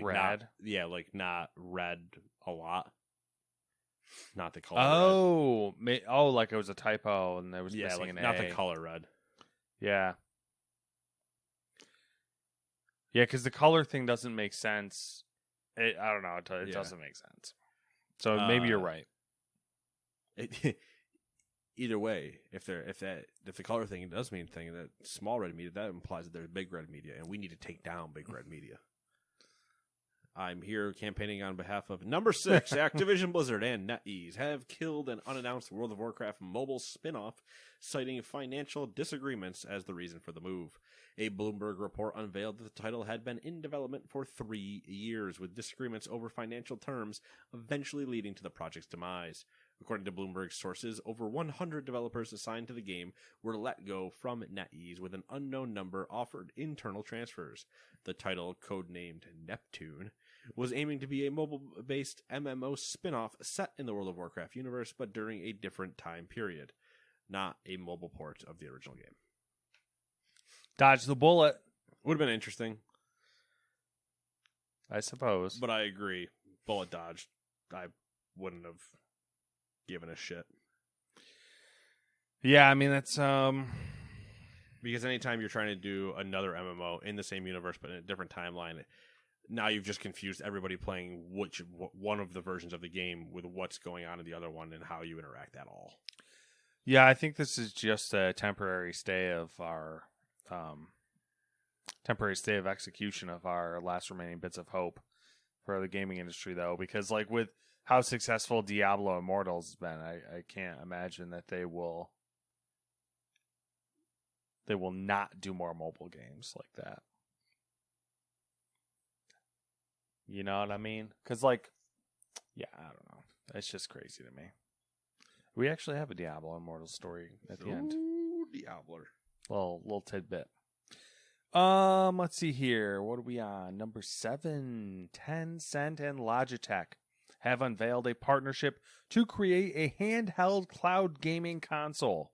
rad? Not red a lot. Not the color red. Like it was a typo and there was missing an not A. the color red. Yeah. Yeah, because the color thing doesn't make sense. I don't know. It doesn't make sense. So maybe you're right. Either way, if the color thing does mean thing, that small red media, that implies that there's big red media, and we need to take down big red media. I'm here campaigning on behalf of number 6. Activision Blizzard and NetEase have killed an unannounced World of Warcraft mobile spin-off, citing financial disagreements as the reason for the move. A Bloomberg report unveiled that the title had been in development for 3 years, with disagreements over financial terms eventually leading to the project's demise. According to Bloomberg sources, over 100 developers assigned to the game were let go from NetEase, with an unknown number offered internal transfers. The title, codenamed Neptune, was aiming to be a mobile-based MMO spin-off set in the World of Warcraft universe, but during a different time period, not a mobile port of the original game. Dodge the bullet. Would have been interesting, I suppose. But I agree. Bullet dodged. I wouldn't have given a shit. Yeah, I mean, that's... Because anytime you're trying to do another MMO in the same universe but in a different timeline, now you've just confused everybody playing one of the versions of the game with what's going on in the other one and how you interact at all. Yeah, I think this is just a temporary stay of our... temporary stay of execution of our last remaining bits of hope for the gaming industry, though, because like with how successful Diablo Immortals has been, I can't imagine that they will not do more mobile games like that. You know what I mean? Because like, yeah, I don't know. It's just crazy to me. We actually have a Diablo Immortals story at the end. Diablo. Little tidbit. Let's see here. What are we on? Number 7. Tencent and Logitech have unveiled a partnership to create a handheld cloud gaming console.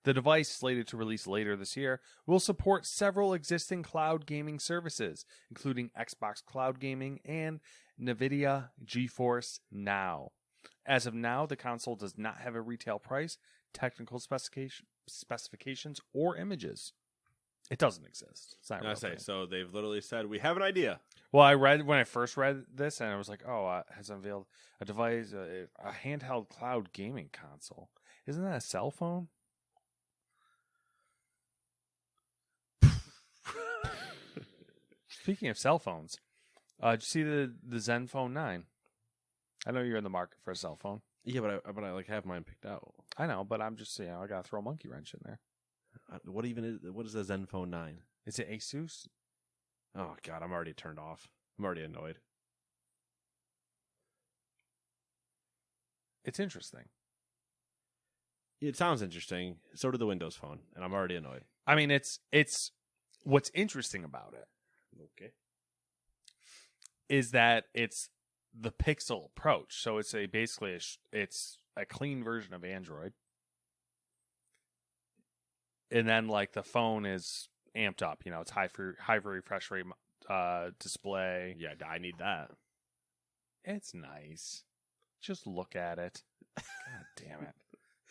The device, slated to release later this year, will support several existing cloud gaming services, including Xbox Cloud Gaming and NVIDIA GeForce Now. As of now, the console does not have a retail price, technical specifications, or images. It doesn't exist. It's not. I say so. They've literally said we have an idea. Well, when I first read this, and I was like, "Oh, has unveiled a device, a handheld cloud gaming console." Isn't that a cell phone? Speaking of cell phones, did you see the Zenfone 9? I know you're in the market for a cell phone. Yeah, but I like have mine picked out. I know, but I'm just I gotta throw a monkey wrench in there. What is a Zenfone 9? Is it Asus? Oh God, I'm already turned off. I'm already annoyed. It's interesting. It sounds interesting. So did the Windows Phone, and I'm already annoyed. I mean, it's what's interesting about it. Okay. Is that it's the Pixel approach. So it's basically a clean version of Android. And then like the phone is amped up, it's high refresh rate display. Yeah, I need that. It's nice. Just look at it. God damn it.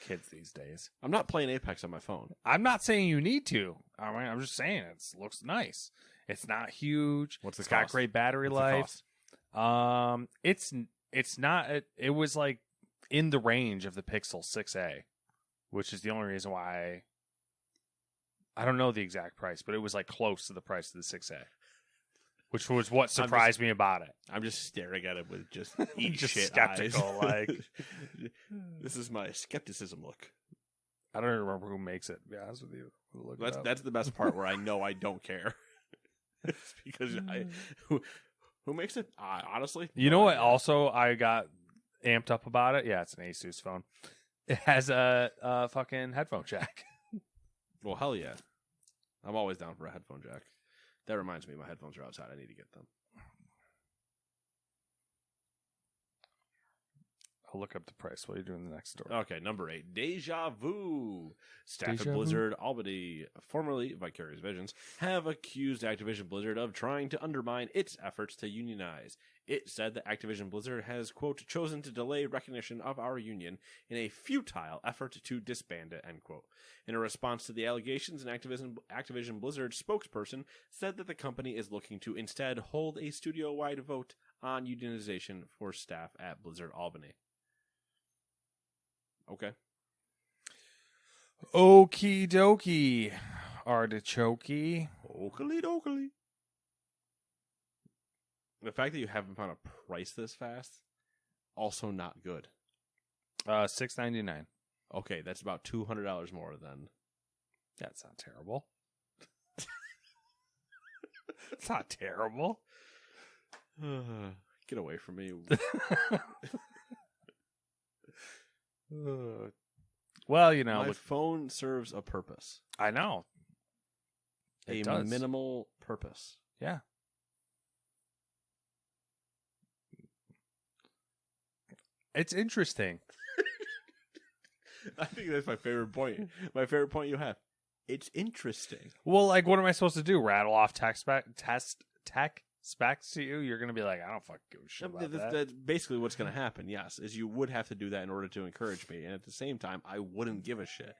Kids these days. I'm not playing Apex on my phone. I'm not saying you need to. I mean, I'm just saying it looks nice. It's not huge. What's the It's cost? got great battery life. It's not. It was like in the range of the Pixel 6a, which is the only reason why I don't know the exact price, but it was like close to the price of the 6a, which was what surprised me about it. I'm just staring at it with just Just shit skeptical, eyes. like This is my skepticism look. I don't even remember who makes it. To be honest with you, That's the best part where I know I don't care. It's because who makes it? Honestly, you know what? Also, I got amped up about it. Yeah, it's an Asus phone. It has a fucking headphone jack. Well, hell yeah. I'm always down for a headphone jack. That reminds me, my headphones are outside. I need to get them. I'll look up the price. What are you doing in the next story? Okay, number 8. Deja Vu. Staff Deja at Vu? Blizzard Albany, formerly Vicarious Visions, have accused Activision Blizzard of trying to undermine its efforts to unionize. It said that Activision Blizzard has, quote, chosen to delay recognition of our union in a futile effort to disband it, end quote. In a response to the allegations, an Activision Blizzard spokesperson said that the company is looking to instead hold a studio-wide vote on unionization for staff at Blizzard Albany. Okay. Okie dokie. Artichoke. Oakley dokley. The fact that you haven't found a price this fast, also not good. $6.99. Okay, that's about $200 more than. That's not terrible. It's not terrible. Get away from me. Well, My phone serves a purpose. I know. It does. Minimal purpose. Yeah. It's interesting. I think that's my favorite point. My favorite point you have. It's interesting. Well, like, what am I supposed to do? Rattle off tech specs to you? You're going to be like, I don't fucking give a shit about that. That's basically what's going to happen, yes, is you would have to do that in order to encourage me. And at the same time, I wouldn't give a shit.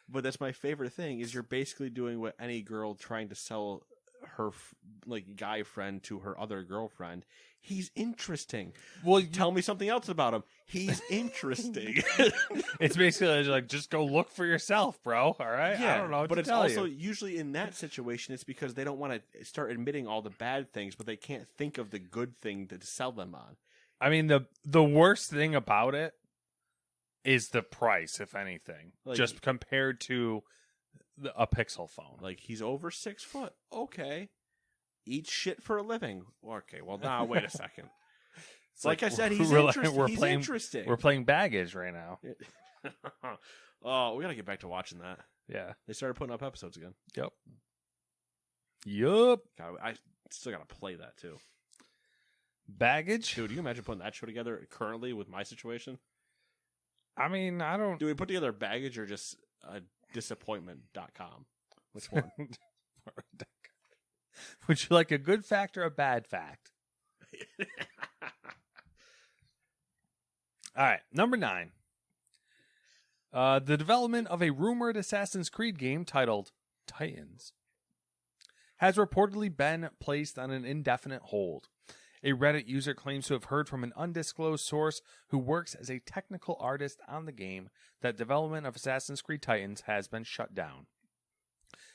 But that's my favorite thing, is you're basically doing what any girl trying to sell her guy friend to her other girlfriend. He's interesting. Well, tell me something else about him. He's interesting. It's basically like, just go look for yourself, bro. All right. Yeah, I don't know what but to it's tell also you. usually in that situation, it's because they don't want to start admitting all the bad things, but they can't think of the good thing to sell them on. I mean, the worst thing about it is the price, if anything, just compared to a Pixel phone. Like, he's over 6 foot. Okay. Eats shit for a living. Okay, well, now, wait a second. Like I said, he's interesting. We're playing baggage right now. Oh, we got to get back to watching that. Yeah. They started putting up episodes again. Yep. God, I still got to play that, too. Baggage? Dude, you imagine putting that show together currently with my situation? I mean, I don't... Do we put together baggage or just disappointment.com? Which one? Would you like a good fact or a bad fact? All right, number 9. The development of a rumored Assassin's Creed game titled Titans has reportedly been placed on an indefinite hold. A Reddit user claims to have heard from an undisclosed source who works as a technical artist on the game that development of Assassin's Creed Titans has been shut down,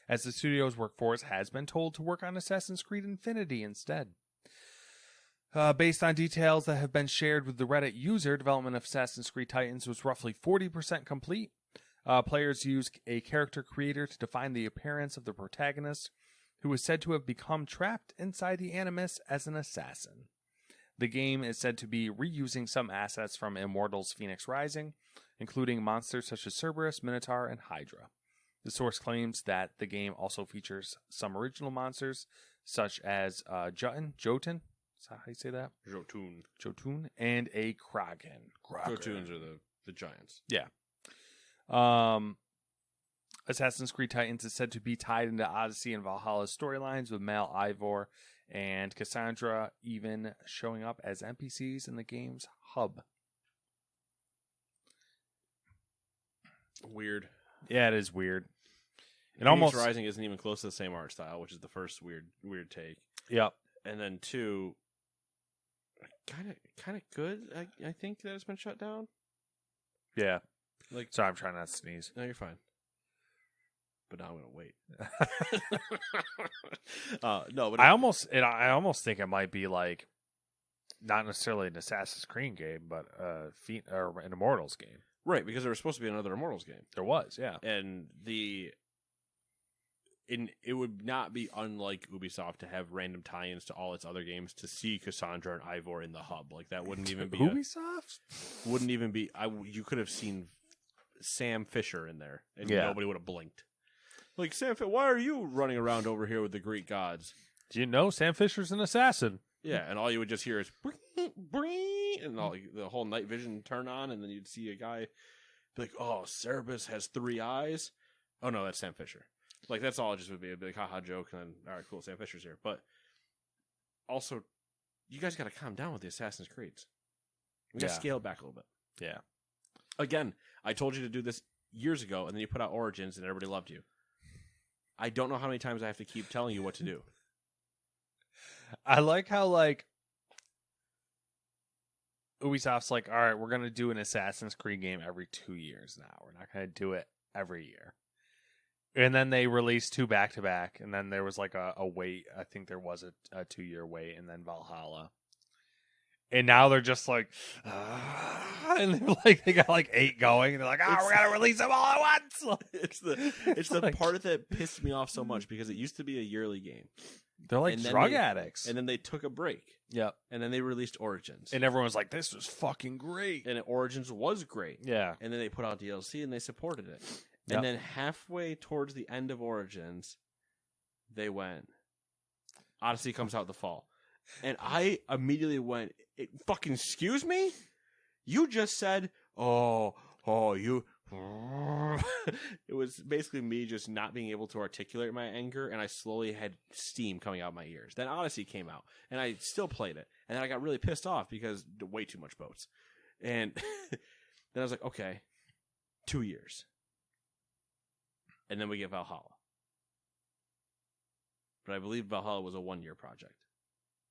as the studio's workforce has been told to work on Assassin's Creed Infinity instead. Based on details that have been shared with the Reddit user, development of Assassin's Creed Titans was roughly 40% complete. Players used a character creator to define the appearance of the protagonist, who is said to have become trapped inside the Animus as an assassin. The game is said to be reusing some assets from Immortals Phoenix Rising, including monsters such as Cerberus, Minotaur, and Hydra. The source claims that the game also features some original monsters, such as Jotun, is that how you say that? Jotun, and a Kraken. Jotuns are the giants. Yeah. Assassin's Creed Titans is said to be tied into Odyssey and Valhalla's storylines, with Mal Ivor and Cassandra even showing up as NPCs in the game's hub. Weird. Yeah, it is weird. It Phoenix almost Rising isn't even close to the same art style, which is the first weird take. Yep. And then 2, kind of good. I think that it's been shut down. Yeah. Like, sorry, I'm trying not to sneeze. No, you're fine. But now I'm gonna wait. No, but I almost think it might be like not necessarily an Assassin's Creed game, but or an Immortals game. Right, because there was supposed to be another Immortals game. There was, yeah. And it would not be unlike Ubisoft to have random tie-ins to all its other games to see Cassandra and Ivor in the hub. Like, that wouldn't even be Ubisoft. Wouldn't even be. You could have seen Sam Fisher in there, and nobody would have blinked. Like, Sam, why are you running around over here with the Greek gods? Do you know Sam Fisher's an assassin? Yeah, and all you would just hear is bring, bring, and the whole night vision turn on, and then you'd see a guy be like, "Oh, Cerberus has 3 eyes." Oh no, that's Sam Fisher. Like, that's all it just would be. It'd be like, haha, joke, and then, all right, cool, Sam Fisher's here. But also, you guys got to calm down with the Assassin's Creeds. We got to scale it back a little bit. Yeah. Again, I told you to do this years ago, and then you put out Origins, and everybody loved you. I don't know how many times I have to keep telling you what to do. I like how, like, Ubisoft's like, all right, we're going to do an Assassin's Creed game every 2 years now. We're not going to do it every year. And then they released 2 back-to-back, and then there was like a wait. I think there was a 2-year wait, and then Valhalla. And now they're just like, and they're like, they got like 8 going, and they're like, we're gonna release them all at once. It's the like, part that pissed me off so much, because it used to be a yearly game. They're like drug addicts. And then they took a break. Yep. And then they released Origins. And everyone was like, this was fucking great. And Origins was great. Yeah. And then they put out DLC and they supported it. Yep. And then halfway towards the end of Origins, they went, Odyssey comes out in the fall. And I immediately went, fucking excuse me? You just said, you... It was basically me just not being able to articulate my anger, and I slowly had steam coming out my ears. Then Odyssey came out, and I still played it. And then I got really pissed off because way too much boats. And then I was like, okay, 2 years. And then we get Valhalla. But I believe Valhalla was a 1-year project.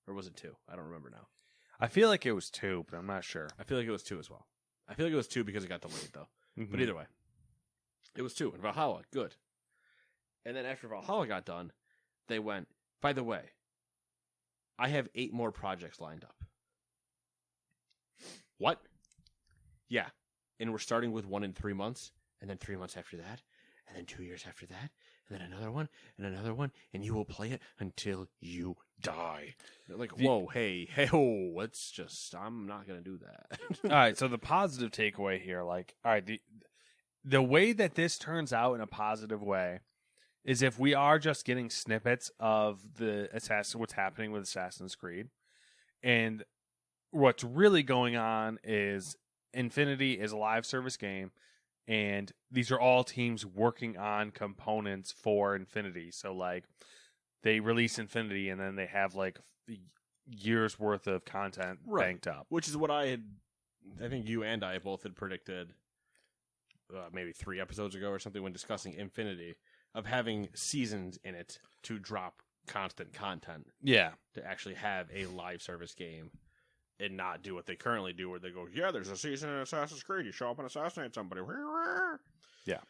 Or was it 2? I don't remember now. I feel like it was 2, but I'm not sure. I feel like it was 2 as well. I feel like it was 2 because it got delayed, though. Mm-hmm. But either way, it was 2. And Valhalla, good. And then after Valhalla got done, they went, by the way, I have 8 more projects lined up. What? Yeah. And we're starting with 1 in 3 months, and then 3 months after that, and then 2 years after that, and then another one, and you will play it until you die. They're like, whoa, hey, let's just, I'm not going to do that. All right, so the positive takeaway here, like, all right, the way that this turns out in a positive way is if we are just getting snippets of what's happening with Assassin's Creed, And what's really going on is Infinity is a live service game, and these are all teams working on components for Infinity. So like they release Infinity and then they have like years worth of content banked up. Which is what I think you and I both had predicted maybe 3 episodes ago or something when discussing Infinity, of having seasons in it to drop constant content. Yeah. To actually have a live service game. And not do what they currently do, where they go, yeah, there's a season in Assassin's Creed. You show up and assassinate somebody. Yeah.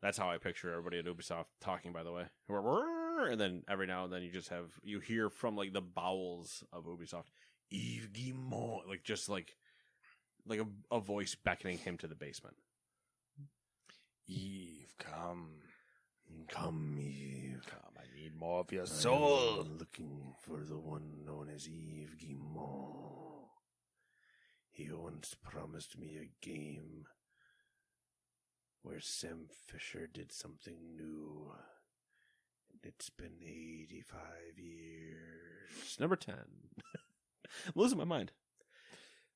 That's how I picture everybody at Ubisoft talking, by the way. And then every now and then you hear from like the bowels of Ubisoft, Yves Guillemot, like just like a voice beckoning him to the basement. Yves, come. Come, Yves. Come, I need more of your soul. I'm looking for the one known as Yves Guillemot. He once promised me a game where Sam Fisher did something new. And it's been 85 years. Number 10. I'm losing my mind.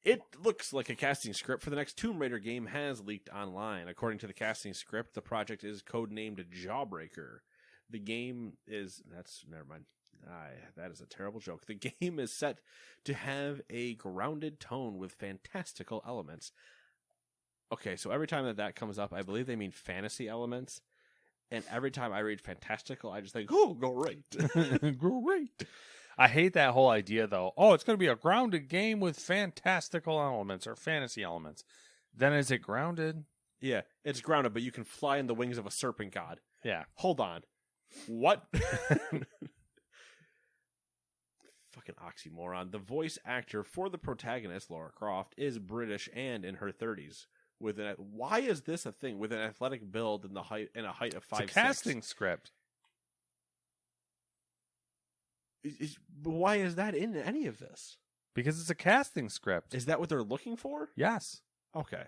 It looks like a casting script for the next Tomb Raider game has leaked online. According to the casting script, the project is codenamed Jawbreaker. The game is... Never mind. That is a terrible joke. The game is set to have a grounded tone with fantastical elements. Okay, so every time that comes up, I believe they mean fantasy elements. And every time I read fantastical, I just think, oh, great. Great. I hate that whole idea, though. Oh, it's going to be a grounded game with fantastical elements or fantasy elements. Then is it grounded? Yeah, it's grounded, but you can fly in the wings of a serpent god. Yeah. Hold on. What? Fucking oxymoron. The voice actor for the protagonist, Lara Croft, is British and in her 30s. Why is this a thing? With an athletic build and a height of 5'6". It's a casting script. Why is that in any of this? Because it's a casting script. Is that what they're looking for? Yes. Okay.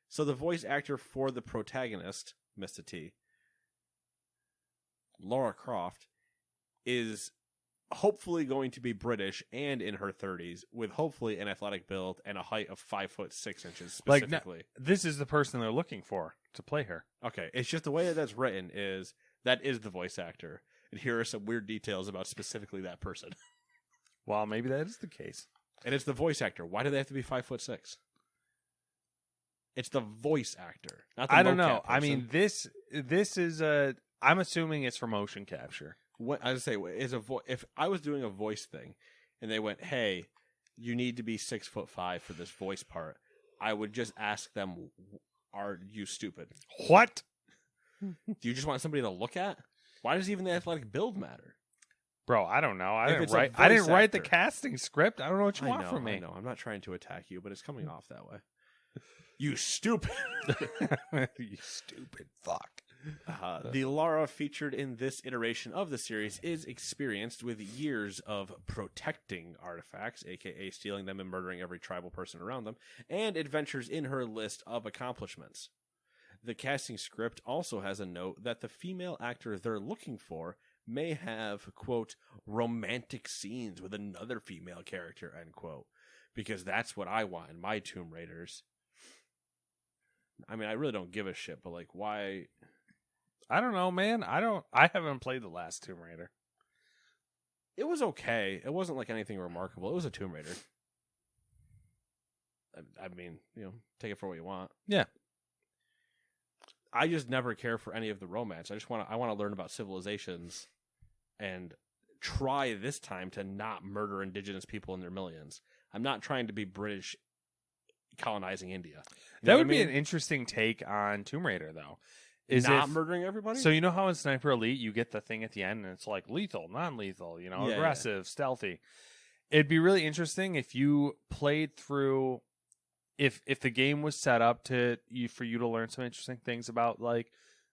So the voice actor for the protagonist, Mr. T, Lara Croft, is hopefully going to be British and in her 30s, with hopefully an athletic build and a height of 5'6" specifically. Like, this is the person they're looking for to play her. Okay, it's just the way that's written is that is the voice actor, and here are some weird details about specifically that person. Well, maybe that is the case. And it's the voice actor. Why do they have to be 5'6"? It's the voice actor, not the I don't know. person. I mean, this is a. I'm assuming it's for motion capture. What I would say is if I was doing a voice thing, and they went, "Hey, you need to be 6'5" for this voice part," I would just ask them, "Are you stupid? What? Do you just want somebody to look at? Why does even the athletic build matter?" Bro, I don't know. I If didn't it's a write. I didn't voice write the actor. casting script. I don't know what you want from me. I know. I'm not trying to attack you, but it's coming off that way. You stupid. You stupid fuck. The Lara featured in this iteration of the series is experienced with years of protecting artifacts, aka stealing them and murdering every tribal person around them, and adventures in her list of accomplishments. The casting script also has a note that the female actor they're looking for may have, quote, romantic scenes with another female character, end quote. Because that's what I want in my Tomb Raiders. I mean, I really don't give a shit, but like, why? I don't know, man. I haven't played the last Tomb Raider. It was okay. It wasn't like anything remarkable. It was a Tomb Raider. I mean, take it for what you want. Yeah. I just never care for any of the romance. I want to learn about civilizations and try this time to not murder indigenous people in their millions. I'm not trying to be British colonizing India. That would be an interesting take on Tomb Raider, though. Is not murdering everybody? So you know how in Sniper Elite you get the thing at the end and it's like lethal, non-lethal, aggressive, stealthy. It'd be really interesting if you played through, if the game was set up for you to learn some interesting things about like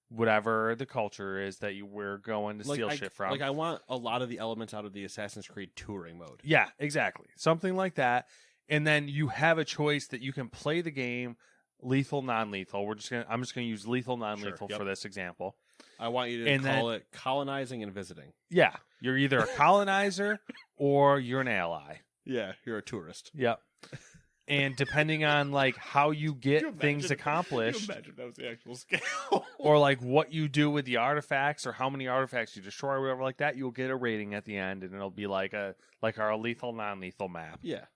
whatever the culture is that you were going to steal shit from. Like I want a lot of the elements out of the Assassin's Creed touring mode. Yeah, exactly. Something like that. And then you have a choice that you can play the game lethal, non-lethal. I'm just gonna use lethal, non-lethal for this example. I want you to call it colonizing and visiting. Yeah, you're either a colonizer or you're an ally. Yeah, you're a tourist. Yep. And depending on like how you get You things imagine- accomplished, You imagine that was the actual scale. or like what you do with the artifacts, or how many artifacts you destroy, or whatever like that, you'll get a rating at the end, and it'll be like our lethal, non-lethal map. Yeah.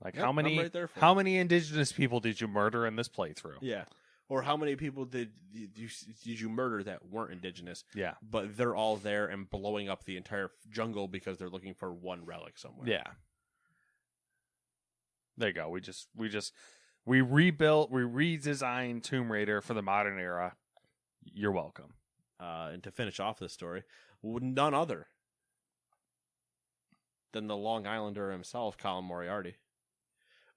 Like Yep, how I'm many right there for how it. many indigenous people did you murder in this playthrough? Yeah. Or how many people did you murder that weren't indigenous, Yeah. but they're all there and blowing up the entire jungle because they're looking for one relic somewhere? Yeah. There you go. We redesigned Tomb Raider for the modern era. You're welcome. And to finish off this story, none other than the Long Islander himself, Colin Moriarty,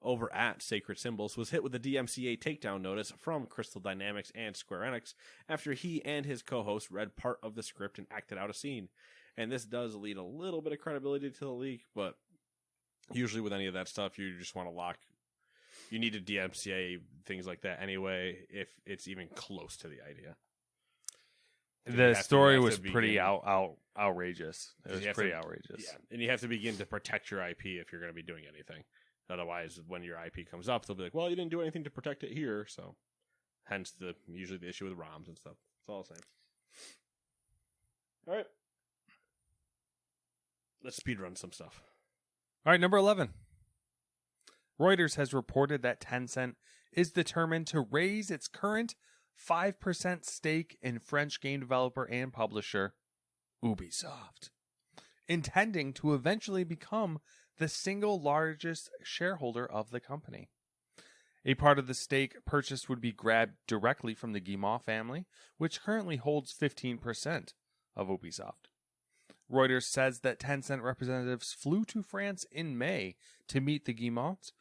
over at Sacred Symbols, was hit with a DMCA takedown notice from Crystal Dynamics and Square Enix after he and his co-host read part of the script and acted out a scene. And this does lead a little bit of credibility to the leak, but usually with any of that stuff, you just want to lock. You need a DMCA, things like that anyway, if it's even close to the idea. The story was pretty outrageous. It was pretty to, outrageous. Yeah, and you have to begin to protect your IP if you're going to be doing anything. Otherwise, when your IP comes up, they'll be like, well, you didn't do anything to protect it here, so hence usually the issue with ROMs and stuff. It's all the same. All right. Let's speedrun some stuff. All right, number 11. Reuters has reported that Tencent is determined to raise its current 5% stake in French game developer and publisher Ubisoft, intending to eventually become the single largest shareholder of the company. A part of the stake purchased would be grabbed directly from the Guillemot family, which currently holds 15% of Ubisoft. Reuters says that Tencent representatives flew to France in May to meet the Guillemots,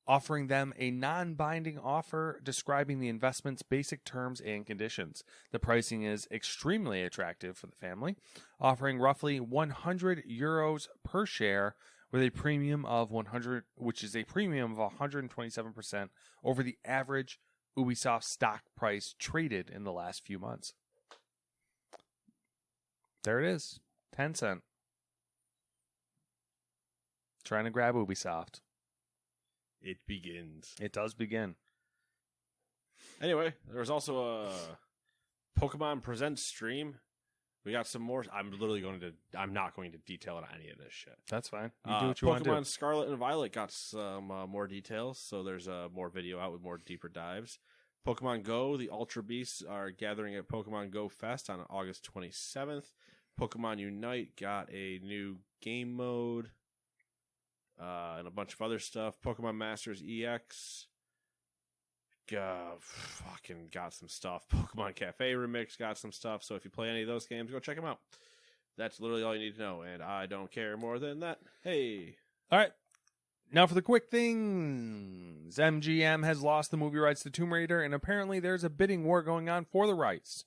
offering them a non-binding offer describing the investment's basic terms and conditions. The pricing is extremely attractive for the family, offering roughly 100 euros per share with a premium of 100, which is a premium of 127% over the average Ubisoft stock price traded in the last few months. There it is. Tencent. Trying to grab Ubisoft. It begins. It does begin. Anyway, there was also a Pokemon Presents stream. We got some more. I'm not going to detail on any of this shit. That's fine. You do what you want to do. Pokemon Scarlet and Violet got some more details, so there's more video out with more deeper dives. Pokemon Go, the Ultra Beasts are gathering at Pokemon Go Fest on August 27th. Pokemon Unite got a new game mode and a bunch of other stuff. Pokemon Masters EX fucking got some stuff. Pokemon Cafe Remix got some stuff. So if you play any of those games, go check them out. That's literally all you need to know, and I don't care more than that. Hey. All right. Now for the quick things. MGM has lost the movie rights to Tomb Raider, and apparently there's a bidding war going on for the rights.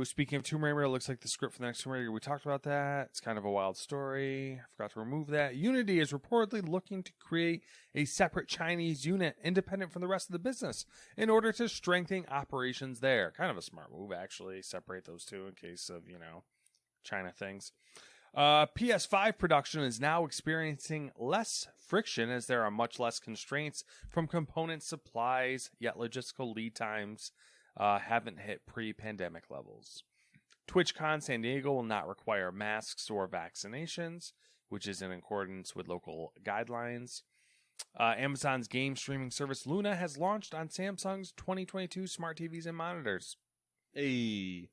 Speaking of Tomb Raider, it looks like the script for the next Tomb Raider. We talked about that. It's kind of a wild story. I forgot to remove that. Unity is reportedly looking to create a separate Chinese unit independent from the rest of the business in order to strengthen operations there. Kind of a smart move, actually. Separate those two in case of, China things. PS5 production is now experiencing less friction as there are much less constraints from component supplies, yet logistical lead times haven't hit pre-pandemic levels. TwitchCon San Diego will not require masks or vaccinations, which is in accordance with local guidelines. Amazon's game streaming service Luna has launched on Samsung's 2022 smart TVs and monitors. Hey.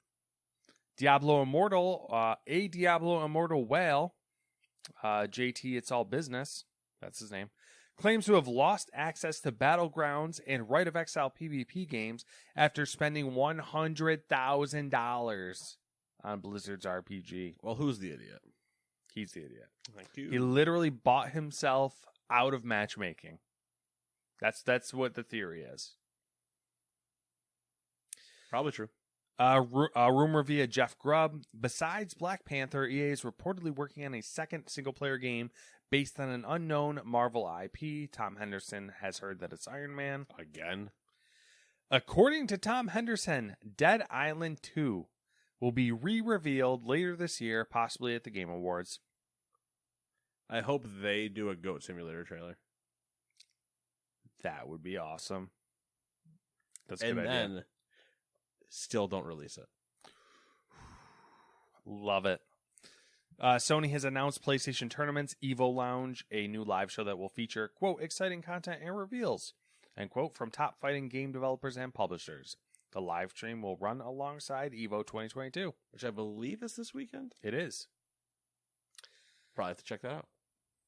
Diablo Immortal whale, JT It's All Business, that's his name, claims to have lost access to Battlegrounds and Right of Exile PvP games after spending $100,000 on Blizzard's RPG. Well, who's the idiot? He's the idiot. Thank you. He literally bought himself out of matchmaking. That's what the theory is. Probably true. Rumor via Jeff Grubb. Besides Black Panther, EA is reportedly working on a second single-player game based on an unknown Marvel IP. Tom Henderson has heard that it's Iron Man. Again? According to Tom Henderson, Dead Island 2 will be re-revealed later this year, possibly at the Game Awards. I hope they do a Goat Simulator trailer. That would be awesome. That's a And good idea. then still don't release it. Love it. Sony has announced PlayStation Tournaments Evo Lounge, a new live show that will feature, quote, exciting content and reveals, end quote, from top fighting game developers and publishers. The live stream will run alongside Evo 2022. Which I believe is this weekend. It is. Probably have to check that out.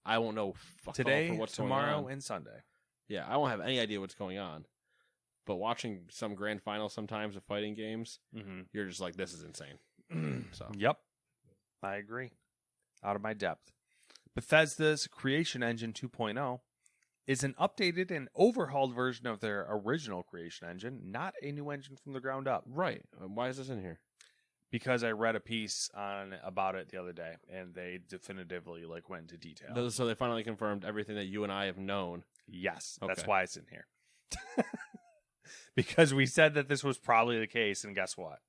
I won't know Today, for what's tomorrow, going on. and Sunday. Yeah, I won't have any idea what's going on. But watching some grand final sometimes of fighting games, you're just like, this is insane. So Yep. I agree. Out of my depth. Bethesda's Creation Engine 2.0 is an updated and overhauled version of their original Creation Engine, not a new engine from the ground up. right. Why is this in here? Because I read a piece about it the other day, and they definitively went into detail. So they finally confirmed everything that you and I have known. Yes, Okay. that's why it's in here. Because we said that this was probably the case, and guess what?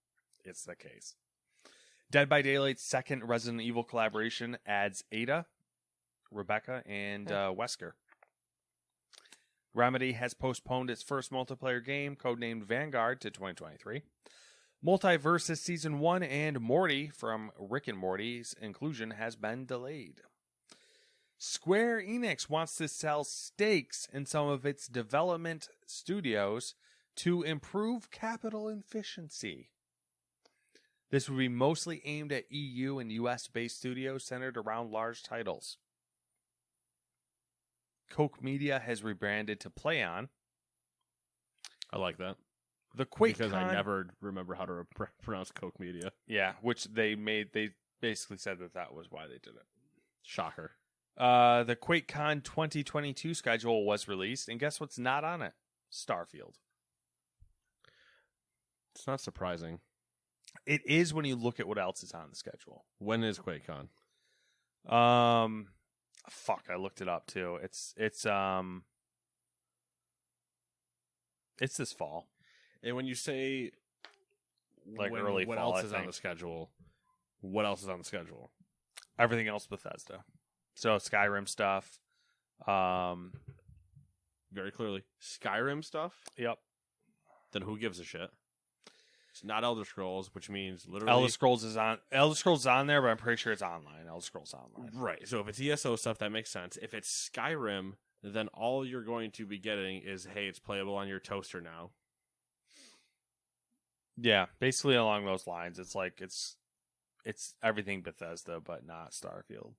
It's the case. Dead by Daylight's second Resident Evil collaboration adds Ada, Rebecca, and Wesker. Remedy has postponed its first multiplayer game, codenamed Vanguard, to 2023. Multiversus Season 1 and Morty from Rick and Morty's inclusion has been delayed. Square Enix wants to sell stakes in some of its development studios to improve capital efficiency. This would be mostly aimed at EU and US-based studios centered around large titles. Koch Media has rebranded to PlayOn. I like that. The QuakeCon, Because I never remember how to pronounce Coke Media. Yeah, which they basically said that was why they did it. Shocker. The QuakeCon 2022 schedule was released, and guess what's not on it? Starfield. It's not surprising. It is when you look at what else is on the schedule. When is QuakeCon? Fuck, I looked it up too. It's this fall. And when you say Early what fall, else I is on think. the schedule? What else is on the schedule? Everything else Bethesda. So Skyrim stuff. Very clearly. Skyrim stuff? Yep. Then who gives a shit? It's not Elder Scrolls, which means literally... Elder Scrolls is on there, but I'm pretty sure it's online. Elder Scrolls Online. Right. So if it's ESO stuff, that makes sense. If it's Skyrim, then all you're going to be getting is, hey, it's playable on your toaster now. Yeah, basically along those lines. It's like it's everything Bethesda, but not Starfield.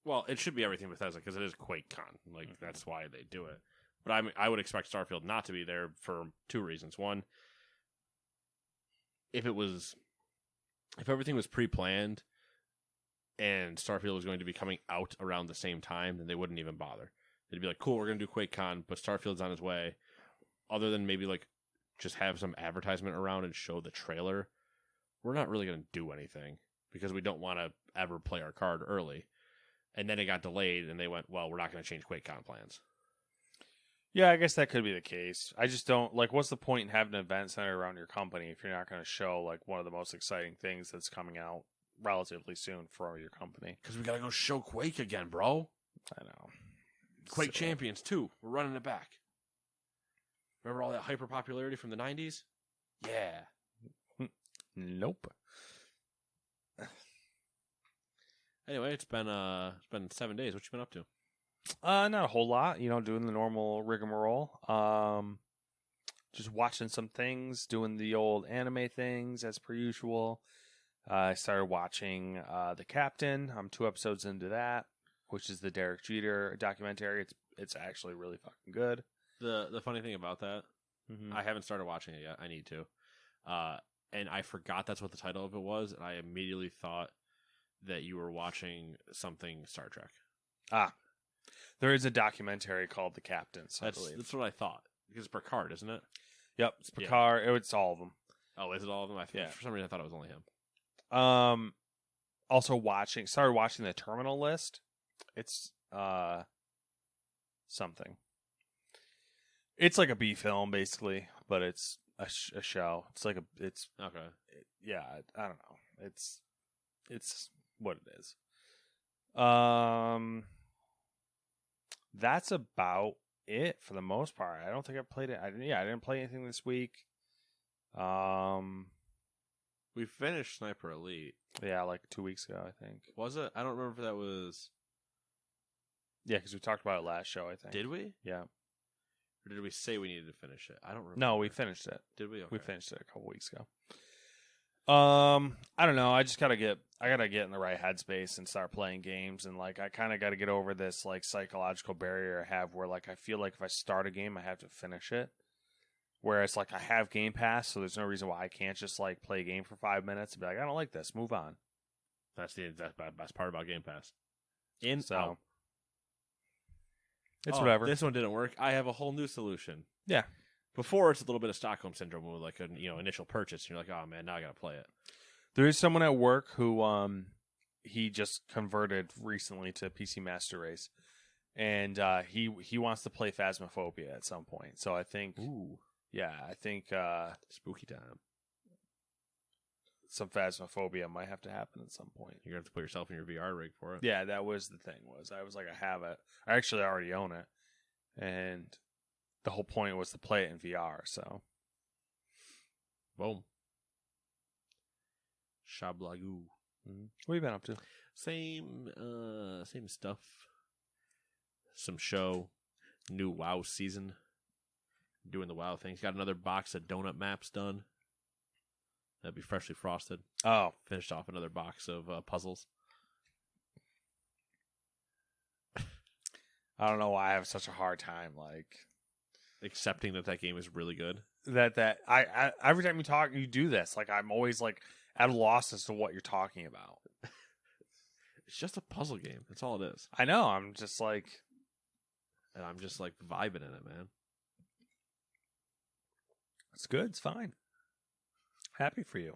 Well, it should be everything Bethesda because it is QuakeCon. That's why they do it. But I would expect Starfield not to be there for two reasons. One, if everything was pre-planned and Starfield was going to be coming out around the same time, then they wouldn't even bother. They'd be like, cool, we're going to do QuakeCon, but Starfield's on its way. Other than maybe just have some advertisement around and show the trailer, we're not really going to do anything because we don't want to ever play our card early. And then it got delayed, and they went, well, we're not going to change QuakeCon plans. Yeah, I guess that could be the case. I just don't, what's the point in having an event centered around your company if you're not going to show, one of the most exciting things that's coming out relatively soon for your company? Because we got to go show Quake again, bro. I know. Quake Champions 2. We're running it back. Remember all that hyper popularity from the 90s? Yeah. Nope. Anyway, it's been 7 days. What you been up to? Not a whole lot. Doing the normal rigmarole. Just watching some things, doing the old anime things as per usual. I started watching The Captain. I'm 2 episodes into that, which is the Derek Jeter documentary. It's actually really fucking good. The funny thing about that, I haven't started watching it yet. I need to. And I forgot that's what the title of it was, and I immediately thought that you were watching something Star Trek. There is a documentary called The Captains, I believe. That's what I thought. Because it's Picard, isn't it? Yep, it's Picard. Yeah. It's all of them. Oh, is it all of them? Yeah. For some reason, I thought it was only him. Also started watching The Terminal List. It's something. It's like a B film, basically, but it's a show. It's like Okay. yeah. I don't know. It's what it is. That's about it for the most part. I don't think I played it. I didn't play anything this week. We finished Sniper Elite. Yeah, like 2 weeks ago, I think. Was it? I don't remember if that was. Yeah, because we talked about it last show, I think. Did we? Yeah. Or did we say we needed to finish it? I don't remember. No, we finished it. Did we? Okay. We finished it a couple weeks ago. I don't know. I just gotta get in the right headspace and start playing games, and like I kind of got to get over this like psychological barrier I have, where like I feel like if I start a game, I have to finish it. Whereas like I have Game Pass, so there's no reason why I can't just like play a game for 5 minutes and be like, I don't like this, move on. That's the best part about Game Pass. So it's whatever. This one didn't work. I have a whole new solution. Yeah. Before, it's a little bit of Stockholm syndrome with like an initial purchase. And you're like, oh man, now I gotta play it. There is someone at work who he just converted recently to PC Master Race, and he wants to play Phasmophobia at some point. So I think, I think spooky time. Some Phasmophobia might have to happen at some point. You're gonna have to put yourself in your VR rig for it. Yeah, that was the thing. I was like, I have it. I actually already own it, and the whole point was to play it in VR. So, boom. Shablagoo. What have you been up to? Same stuff. Some show. New WoW season. Doing the WoW things. Got another box of donut maps done. That'd be freshly frosted. Oh. Finished off another box of puzzles. I don't know why I have such a hard time, like accepting that game is really good. That I every time you do this, like I'm always like at a loss as to what you're talking about. It's just a puzzle game. That's all it is. I know. I'm just like vibing in it, man. It's good. It's fine. Happy for you.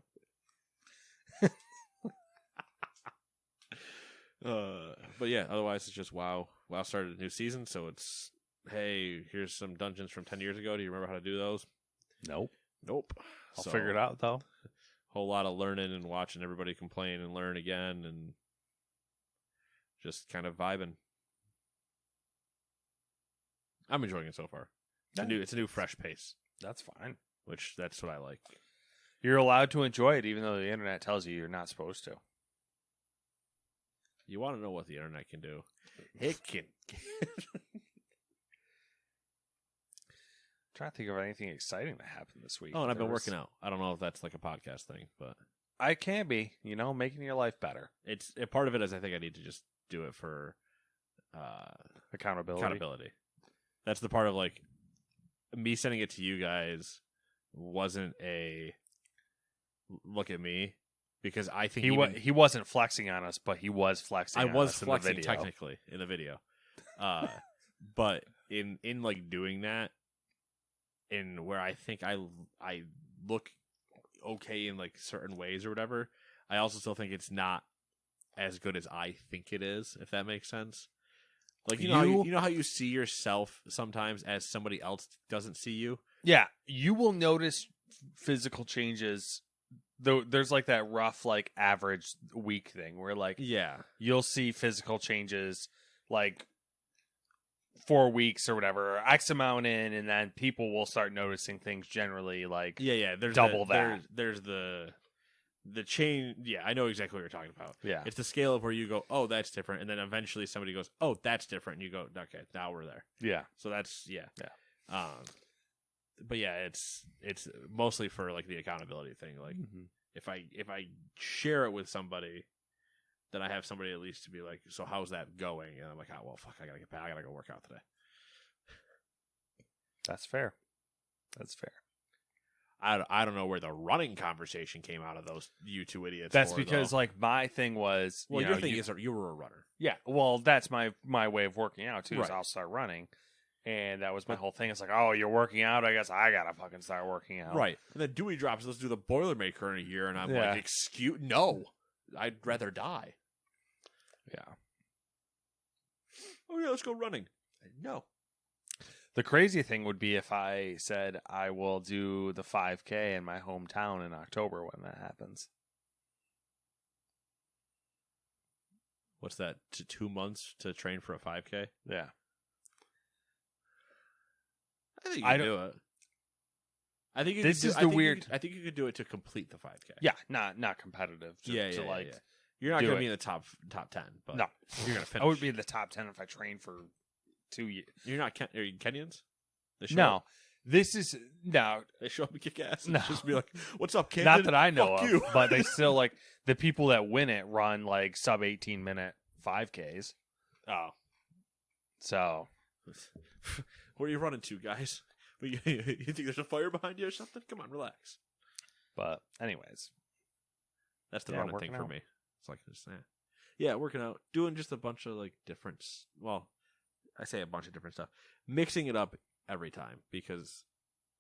But yeah, otherwise it's just WoW. WoW started a new season, so it's, hey, here's some dungeons from 10 years ago. Do you remember how to do those? Nope. I'll figure it out, though. Whole lot of learning and watching everybody complain and learn again and just kind of vibing. I'm enjoying it so far. It's a new fresh pace. That's fine. That's what I like. You're allowed to enjoy it, even though the internet tells you you're not supposed to. You want to know what the internet can do? It can. I'm trying to think of anything exciting that happened this week. Oh, and I've been working out. I don't know if that's like a podcast thing, but I can be, making your life better. It's a part of it is I think I need to just do it for accountability. That's the part of like me sending it to you guys wasn't a look at me. Because I think he wasn't flexing on us, but he was flexing. I was flexing technically in the video, but in like doing that, in where I think I look okay in like certain ways or whatever, I also still think it's not as good as I think it is. If that makes sense, like you know how you see yourself sometimes as somebody else doesn't see you. Yeah, you will notice physical changes. There's like that rough like average week thing where like you'll see physical changes like 4 weeks or whatever, X amount in, and then people will start noticing things generally like there's double that. There's the chain. Yeah, I know exactly what you're talking about. Yeah, it's the scale of where you go, oh, that's different, and then eventually somebody goes, oh, that's different, and you go, okay, now we're there. Yeah, so that's but yeah, it's mostly for like the accountability thing. Like if I share it with somebody, then I have somebody at least to be like, so how's that going? And I'm like, oh well, fuck, I gotta get back. I gotta go work out today. That's fair. I don't know where the running conversation came out of those you two idiots. That's because like my thing was, your thing is you were a runner. Yeah, well, that's my way of working out too. Right. Is I'll start running. And that was my whole thing. It's like, oh, you're working out? I guess I gotta fucking start working out. Right. And then Dewey drops, let's do the Boilermaker in a year. And I'm like, excuse, no. I'd rather die. Yeah. Oh, yeah, let's go running. No. The crazy thing would be if I said I will do the 5K in my hometown in October when that happens. What's that? 2 months to train for a 5K? Yeah. I think you can do it. I think this is the weird. I think you could do it to complete the 5K. Yeah, not competitive. Yeah. You're not do going to it. be in the top 10, but No, you're going to finish. I would be in the top 10 if I trained for 2 years. You're not. Are you Kenyans? No, this is no. They show up and kick ass. No. Just be like, "What's up, Camden?" Not that I know Fuck of, you. but they still like the people that win it run like sub 18-minute 5Ks. Oh, so where are you running to, guys? You think there's a fire behind you or something? Come on, relax. But anyways, that's the Yeah, running working thing for out. me. It's like just yeah, working out, doing just a bunch of like different. Well, I say a bunch of different stuff, mixing it up every time because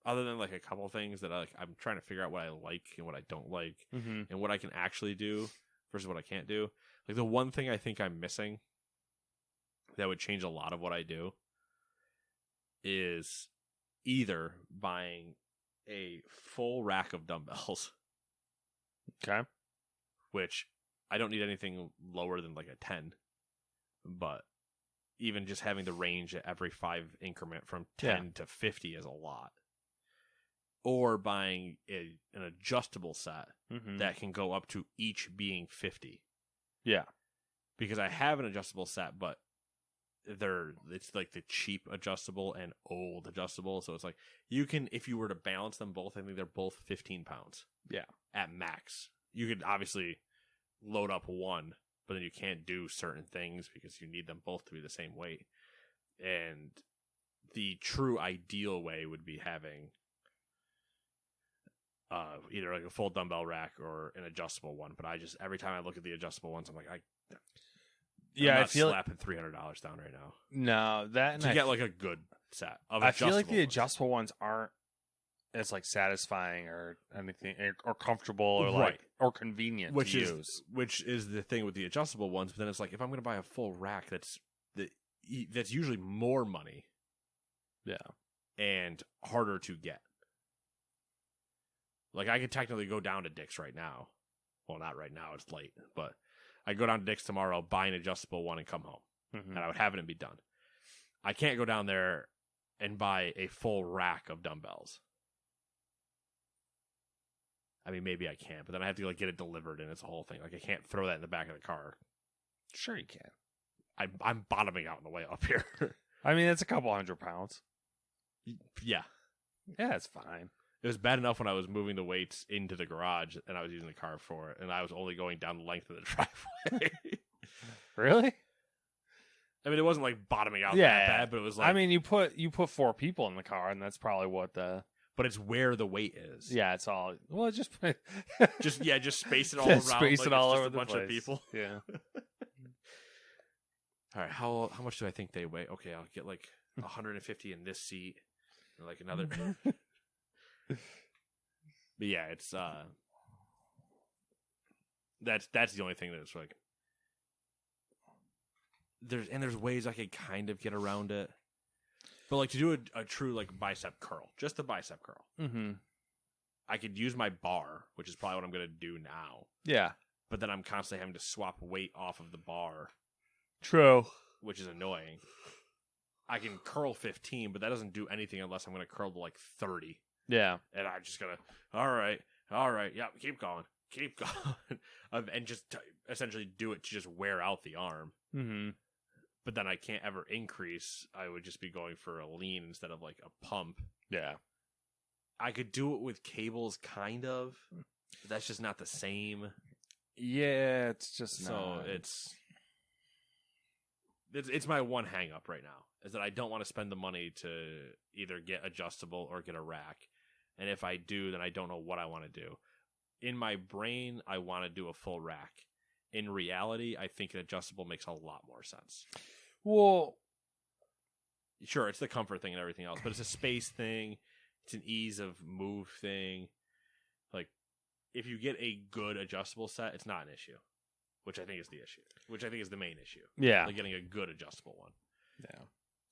other than like a couple things that I'm trying to figure out what I like and what I don't like and what I can actually do versus what I can't do. Like the one thing I think I'm missing that would change a lot of what I do is either buying a full rack of dumbbells, okay. which I don't need anything lower than like a 10, but even just having the range at every 5 increment from 10 to 50 is a lot. Or buying an adjustable set that can go up to each being 50. Yeah. Because I have an adjustable set, but it's like the cheap adjustable and old adjustable. So it's like you can, if you were to balance them both, I think they're both 15 pounds. Yeah. At max. You could obviously load up one, but then you can't do certain things because you need them both to be the same weight. And the true ideal way would be having either like a full dumbbell rack or an adjustable one. But I just, every time I look at the adjustable ones, I'm like, I'm not I feel slapping $300 down right now. No, that and To get like a good set of I feel like adjustable the ones. adjustable ones aren't as like satisfying or anything or comfortable or Right. like or convenient which to is use. which is the thing with the adjustable ones. But then it's like if I'm going to buy a full rack, that's usually more money. Yeah. And harder to get. Like I could technically go down to Dick's right now. Well, not right now; it's late. But I go down to Dick's tomorrow, buy an adjustable one, and come home, and I would have it and be done. I can't go down there and buy a full rack of dumbbells. I mean, maybe I can, but then I have to like get it delivered, and it's a whole thing. Like I can't throw that in the back of the car. Sure, you can. I'm bottoming out on the way up here. I mean, it's a couple 100 pounds. Yeah. Yeah, it's fine. It was bad enough when I was moving the weights into the garage and I was using the car for it, and I was only going down the length of the driveway. Really? I mean, it wasn't like bottoming out Yeah. that bad, but it was like. I mean, you put 4 people in the car, and that's probably what the. But it's where the weight is. Yeah, it's all. Well, just just space it all around. Space like it all it's just over a the bunch place. of people. Yeah. All right, how much do I think they weigh? Okay, I'll get like 150 in this seat, and like another. But yeah, it's that's the only thing that's like there's ways I could kind of get around it, but like to do a true like bicep curl, just the bicep curl. Mm-hmm. I could use my bar, which is probably what I'm gonna do now. Yeah. But then I'm constantly having to swap weight off of the bar. True. Which is annoying. I can curl 15, but that doesn't do anything unless I'm going to curl to like 30. Yeah. And I'm just going to, all right, yeah, keep going. And just essentially do it to just wear out the arm. Mm-hmm. But then I can't ever increase. I would just be going for a lean instead of like a pump. Yeah. I could do it with cables, kind of. But that's just not the same. Yeah, it's just so not. It's my one hang up right now, is that I don't want to spend the money to either get adjustable or get a rack. And if I do, then I don't know what I want to do. In my brain, I want to do a full rack. In reality, I think an adjustable makes a lot more sense. Well, sure, it's the comfort thing and everything else, but it's a space thing. It's an ease of move thing. Like, if you get a good adjustable set, it's not an issue. Which I think is the issue. Which I think is the main issue. yeah. Like getting a good adjustable one. Yeah.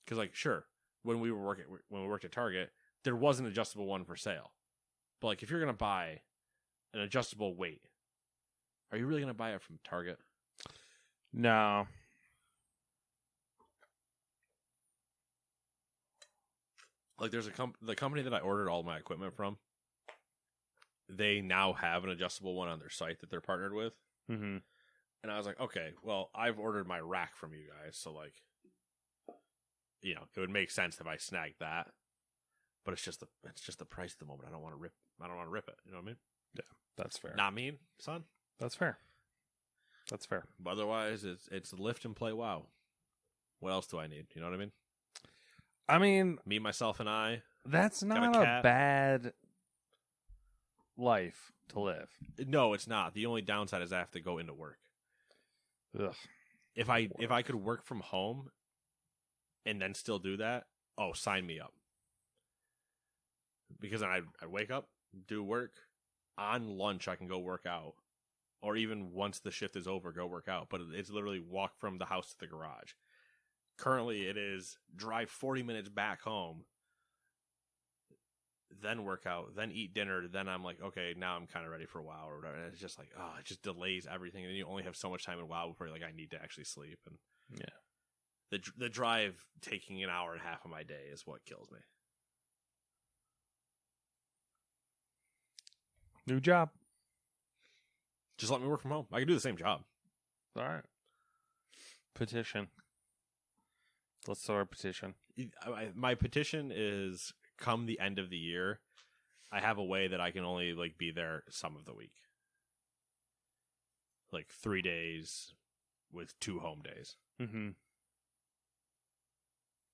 Because, like, sure, when we worked at Target, there was an adjustable one for sale. But like, if you're gonna buy an adjustable weight, are you really gonna buy it from Target? No. Like, there's the company that I ordered all my equipment from. They now have an adjustable one on their site that they're partnered with. Mm-hmm. And I was like, okay, well, I've ordered my rack from you guys, so like, you know, it would make sense if I snagged that. But it's just the price at the moment. I don't want to rip it. You know what I mean? Yeah, that's fair. Not mean, son. That's fair. That's fair. But otherwise, it's lift and play WoW. What else do I need? You know what I mean? I mean, Me, myself, and I. that's not a bad life to live. No, it's not. The only downside is I have to go into work. Ugh. If I could work from home and then still do that, oh, sign me up. Because I'd wake up, do work. On lunch, I can go work out. Or even once the shift is over, go work out. But it's literally walk from the house to the garage. Currently, it is drive 40 minutes back home, then work out, then eat dinner. Then I'm like, okay, now I'm kind of ready for WoW or whatever. And it's just like, oh, it just delays everything. And then you only have so much time in WoW before you're like, I need to actually sleep. And yeah, the drive taking an hour and a half of my day is what kills me. New job. Just let me work from home. I can do the same job. All right. Petition. Let's start a petition. My petition is, come the end of the year, I have a way that I can only like be there some of the week. Like 3 days with 2 home days. Mm-hmm.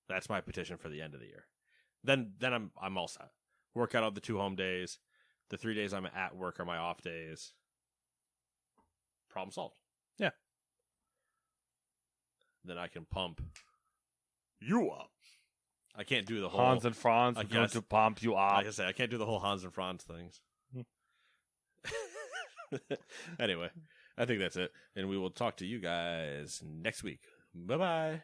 That's my petition for the end of the year. Then I'm all set. Work out of the 2 home days. The 3 days I'm at work are my off days. Problem solved. Yeah. Then I can pump you up. I can't do the whole Hans and Franz are going to pump you up. Like I say, I can't do the whole Hans and Franz things. Anyway, I think that's it. And we will talk to you guys next week. Bye-bye.